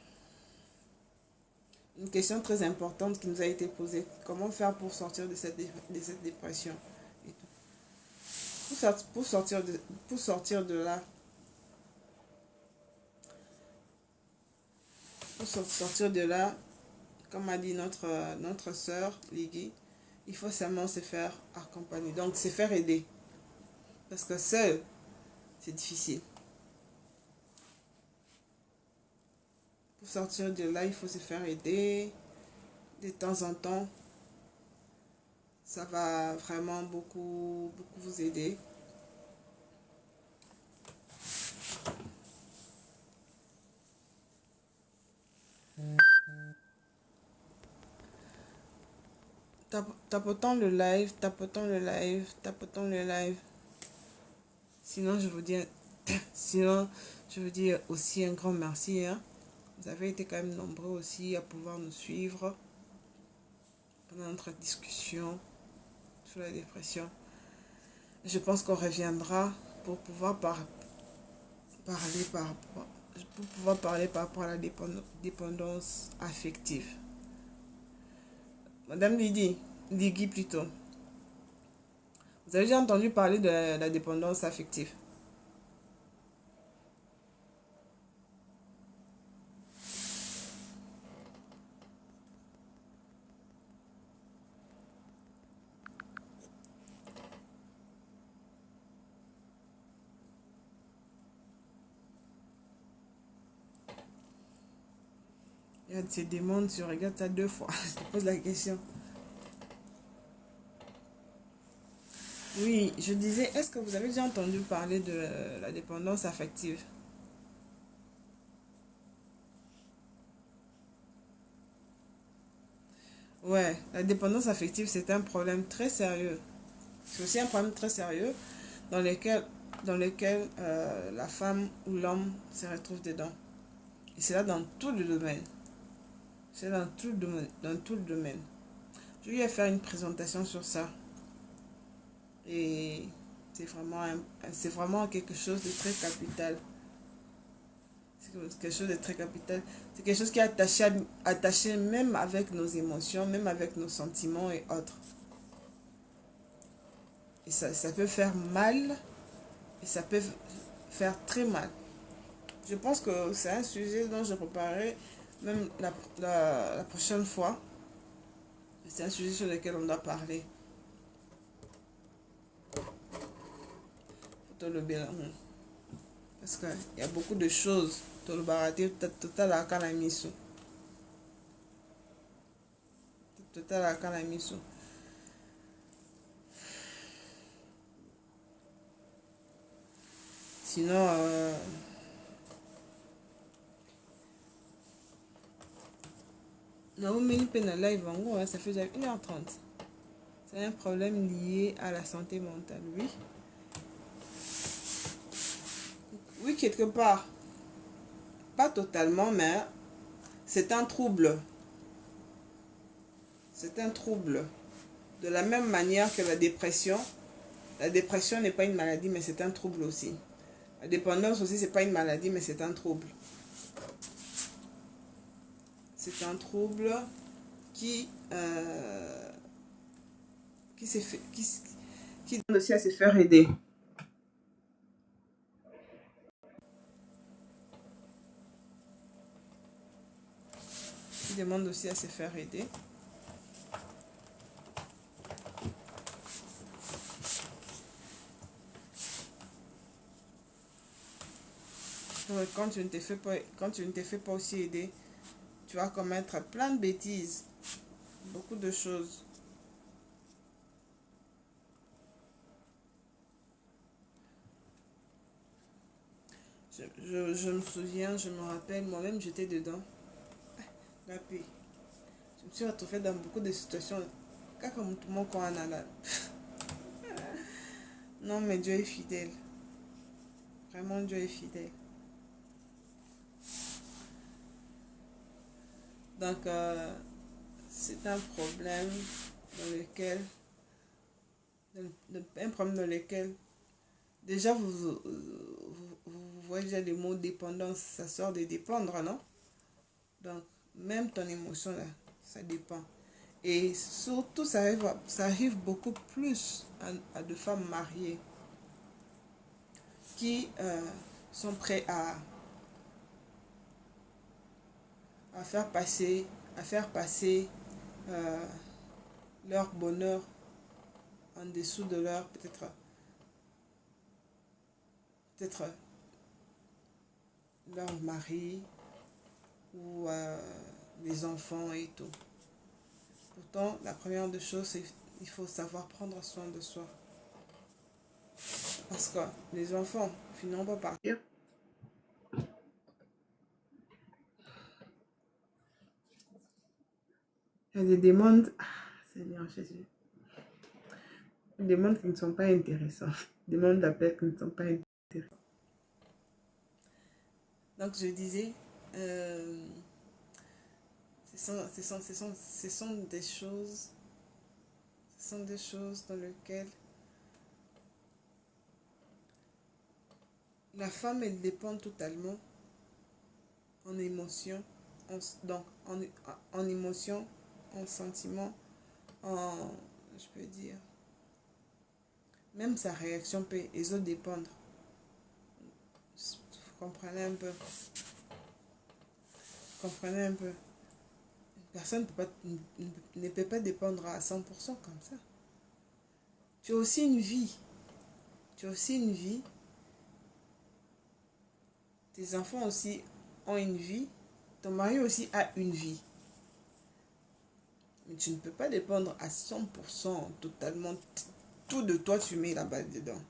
[SPEAKER 1] une question très importante qui nous a été posée. Comment faire pour sortir de cette dépression et tout. Pour sortir pour sortir de là, sortir de là, comme a dit notre sœur Ligi, il faut seulement se faire accompagner. Donc, se faire aider. Parce que seul, c'est difficile. Pour sortir de là, il faut se faire aider. De temps en temps, ça va vraiment beaucoup, beaucoup vous aider. Tapotons le live, tapotons le live, tapotons le live. Sinon, je vous dis, sinon, je vous dis aussi un grand merci. Hein. Vous avez été quand même nombreux aussi à pouvoir nous suivre pendant notre discussion sur la dépression. Je pense qu'on reviendra pour pouvoir parler par rapport à la dépendance affective. Madame Lydie plutôt. Vous avez déjà entendu parler de la dépendance affective? Il y a ces demandes, tu regardes ça 2 fois. Je te pose la question. Oui, je disais, est-ce que vous avez déjà entendu parler de la dépendance affective? Ouais, la dépendance affective, c'est un problème très sérieux. C'est aussi un problème très sérieux dans lequel la femme ou l'homme se retrouve dedans. Et c'est là dans tout le domaine. C'est dans tout le domaine. Dans tout le domaine. Je vais faire une présentation sur ça. Et c'est vraiment quelque chose de très capital. C'est quelque chose de très capital. C'est quelque chose qui est attaché même avec nos émotions, même avec nos sentiments et autres. Et ça peut faire mal et ça peut faire très mal. Je pense que c'est un sujet dont je reparlerai même la prochaine fois. C'est un sujet sur lequel on doit parler. Parce qu'il y a beaucoup de choses. Total à Kanamisu. Total à Kanamisu. Sinon, Naomi Pena Live, en gros, ça fait déjà 1h30. C'est un problème lié à la santé mentale, oui. Oui, quelque part. Pas totalement, mais c'est un trouble. C'est un trouble. De la même manière que la dépression n'est pas une maladie, mais c'est un trouble aussi. La dépendance aussi, c'est pas une maladie, mais c'est un trouble. C'est un trouble qui s'est fait, qui demande aussi à se faire aider. Qui demande aussi à se faire aider. Quand tu ne te fais pas aussi aider, tu vas commettre plein de bêtises, beaucoup de choses. Je me souviens, je me rappelle, moi-même j'étais dedans. La paix. Je me suis retrouvée dans beaucoup de situations. Comme tout le monde quand on a là. Non, mais Dieu est fidèle. Vraiment, Dieu est fidèle. Donc, c'est un problème dans lequel, un problème dans lequel, déjà, vous voyez déjà le mot dépendance, ça sort de dépendre, non? Donc, même ton émotion, là, ça dépend. Et surtout, ça arrive beaucoup plus à de femmes mariées qui sont prêts à faire passer, euh, leur bonheur en dessous de leur peut-être leur mari ou les enfants et tout. Pourtant, la première des choses, c'est qu'il faut savoir prendre soin de soi. Parce que les enfants finiront par partir. Il y a des demandes, Seigneur Jésus, des demandes qui ne sont pas intéressantes, des demandes d'appel qui ne sont pas intéressantes. Donc je disais, ce sont des choses dans lesquelles la femme, elle dépend totalement en émotion, en émotion, en sentiment, je peux dire, même sa réaction peut dépendre. Vous comprenez un peu? Comprenez un peu? Une personne ne peut pas dépendre à 100% comme ça. Tu as aussi une vie. Tes enfants aussi ont une vie. Ton mari aussi a une vie. Mais tu ne peux pas dépendre à 100% totalement. Tout de toi, tu mets là-bas dedans.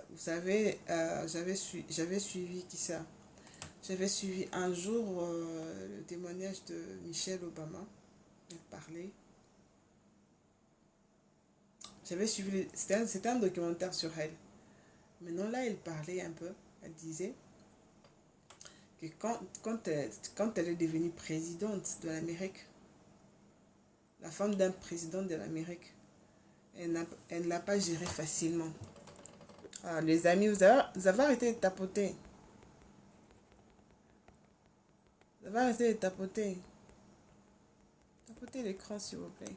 [SPEAKER 1] Vous savez, j'avais suivi qui ça? J'avais suivi un jour le témoignage de Michelle Obama. Elle parlait. J'avais suivi, c'était un documentaire sur elle. Maintenant là, elle parlait un peu. Elle disait que quand elle est devenue présidente de l'Amérique, la femme d'un président de l'Amérique, elle ne l'a pas géré facilement. Ah, les amis, vous avez arrêté de tapoter. Vous avez arrêté de tapoter. Tapotez l'écran, s'il vous plaît.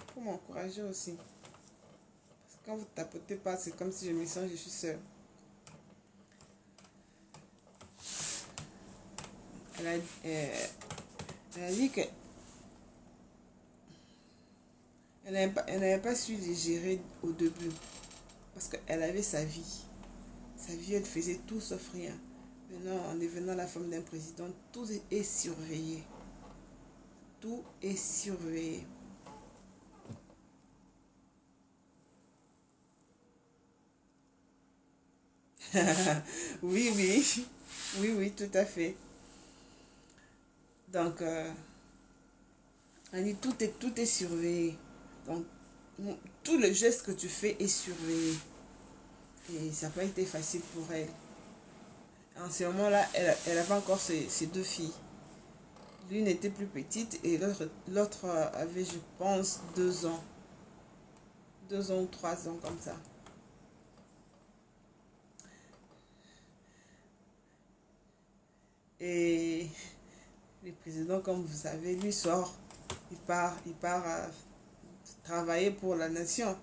[SPEAKER 1] Pour m'encourager aussi. Parce que quand vous tapotez pas, c'est comme si je me sens, je suis seule. Elle a dit que elle n'avait pas su les gérer au début. Parce qu'elle avait sa vie. Sa vie, elle faisait tout sauf rien. Maintenant, en devenant la femme d'un président, tout est surveillé. Tout est surveillé. Oui, oui. Oui, oui, tout à fait. Donc, on dit tout est surveillé. Donc, tout le geste que tu fais est surveillé. Et ça n'a pas été facile pour elle. En ce moment-là, elle avait encore ses deux filles. L'une était plus petite et l'autre avait, je pense, 2 ans. 2 ans ou 3 ans comme ça. Et le président, comme vous savez, lui sort, il part travailler pour la nation.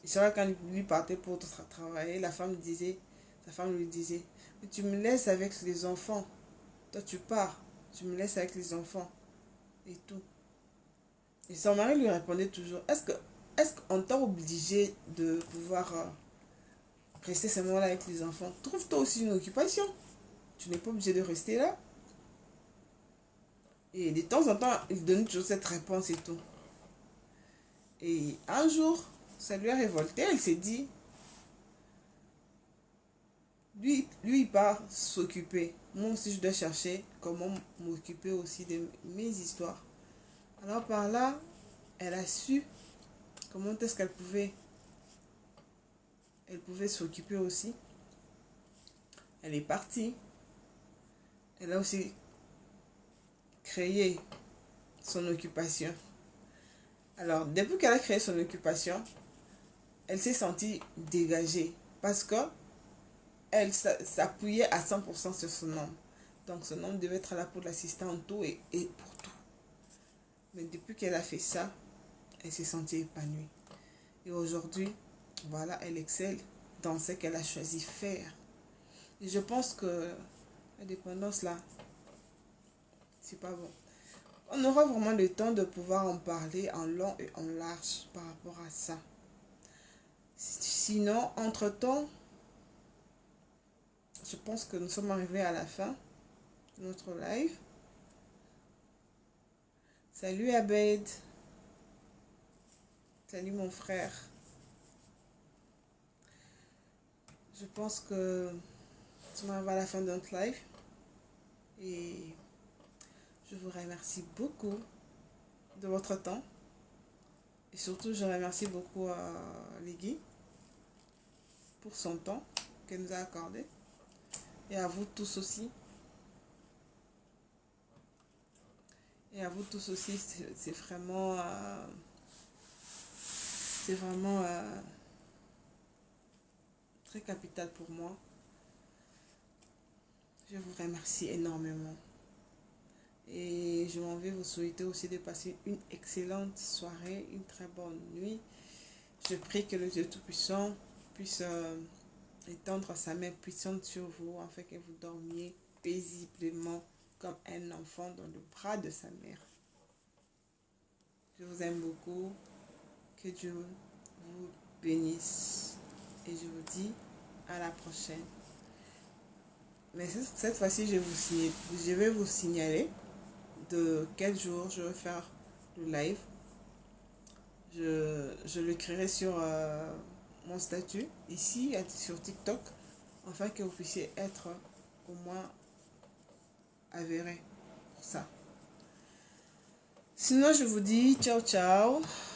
[SPEAKER 1] Et c'est vrai, quand lui partait pour travailler, sa femme lui disait, mais tu me laisses avec les enfants. Toi, tu pars, tu me laisses avec les enfants et tout. Et son mari lui répondait toujours, est-ce qu'on t'a obligé de pouvoir rester seulement là avec les enfants? Trouve-toi aussi une occupation. Tu n'es pas obligé de rester là. Et de temps en temps, il donne toujours cette réponse et tout. Et un jour, ça lui a révolté. Elle s'est dit, lui il part s'occuper. Moi aussi, je dois chercher comment m'occuper aussi de mes histoires. Alors par là, elle a su comment est-ce elle pouvait s'occuper aussi. Elle est partie. Elle a aussi créé son occupation. Alors, depuis qu'elle a créé son occupation, elle s'est sentie dégagée parce que elle s'appuyait à 100% sur son homme. Donc, son homme devait être là pour l'assister en tout et pour tout. Mais depuis qu'elle a fait ça, elle s'est sentie épanouie. Et aujourd'hui, voilà, elle excelle dans ce qu'elle a choisi faire. Et je pense que l'indépendance, là, c'est pas bon. On aura vraiment le temps de pouvoir en parler en long et en large par rapport à ça. Sinon, entre-temps, je pense que nous sommes arrivés à la fin de notre live. Salut Abed. Salut mon frère. Je pense que nous sommes arrivés à la fin de notre live. Et je vous remercie beaucoup de votre temps. Et surtout, je remercie beaucoup Lygui pour son temps qu'elle nous a accordé. Et à vous tous aussi. Et à vous tous aussi, c'est vraiment très capital pour moi. Je vous remercie énormément. Et je m'en vais vous souhaiter aussi de passer une excellente soirée, une très bonne nuit. Je prie que le Dieu Tout-Puissant puisse étendre sa main puissante sur vous afin que vous dormiez paisiblement comme un enfant dans le bras de sa mère. Je vous aime beaucoup. Que Dieu vous bénisse. Et je vous dis à la prochaine. Mais cette fois-ci, je vais vous signaler de quel jour je vais faire le live. Je l'écrirai sur mon statut ici sur TikTok afin que vous puissiez être au moins avéré pour ça. Sinon, je vous dis ciao ciao.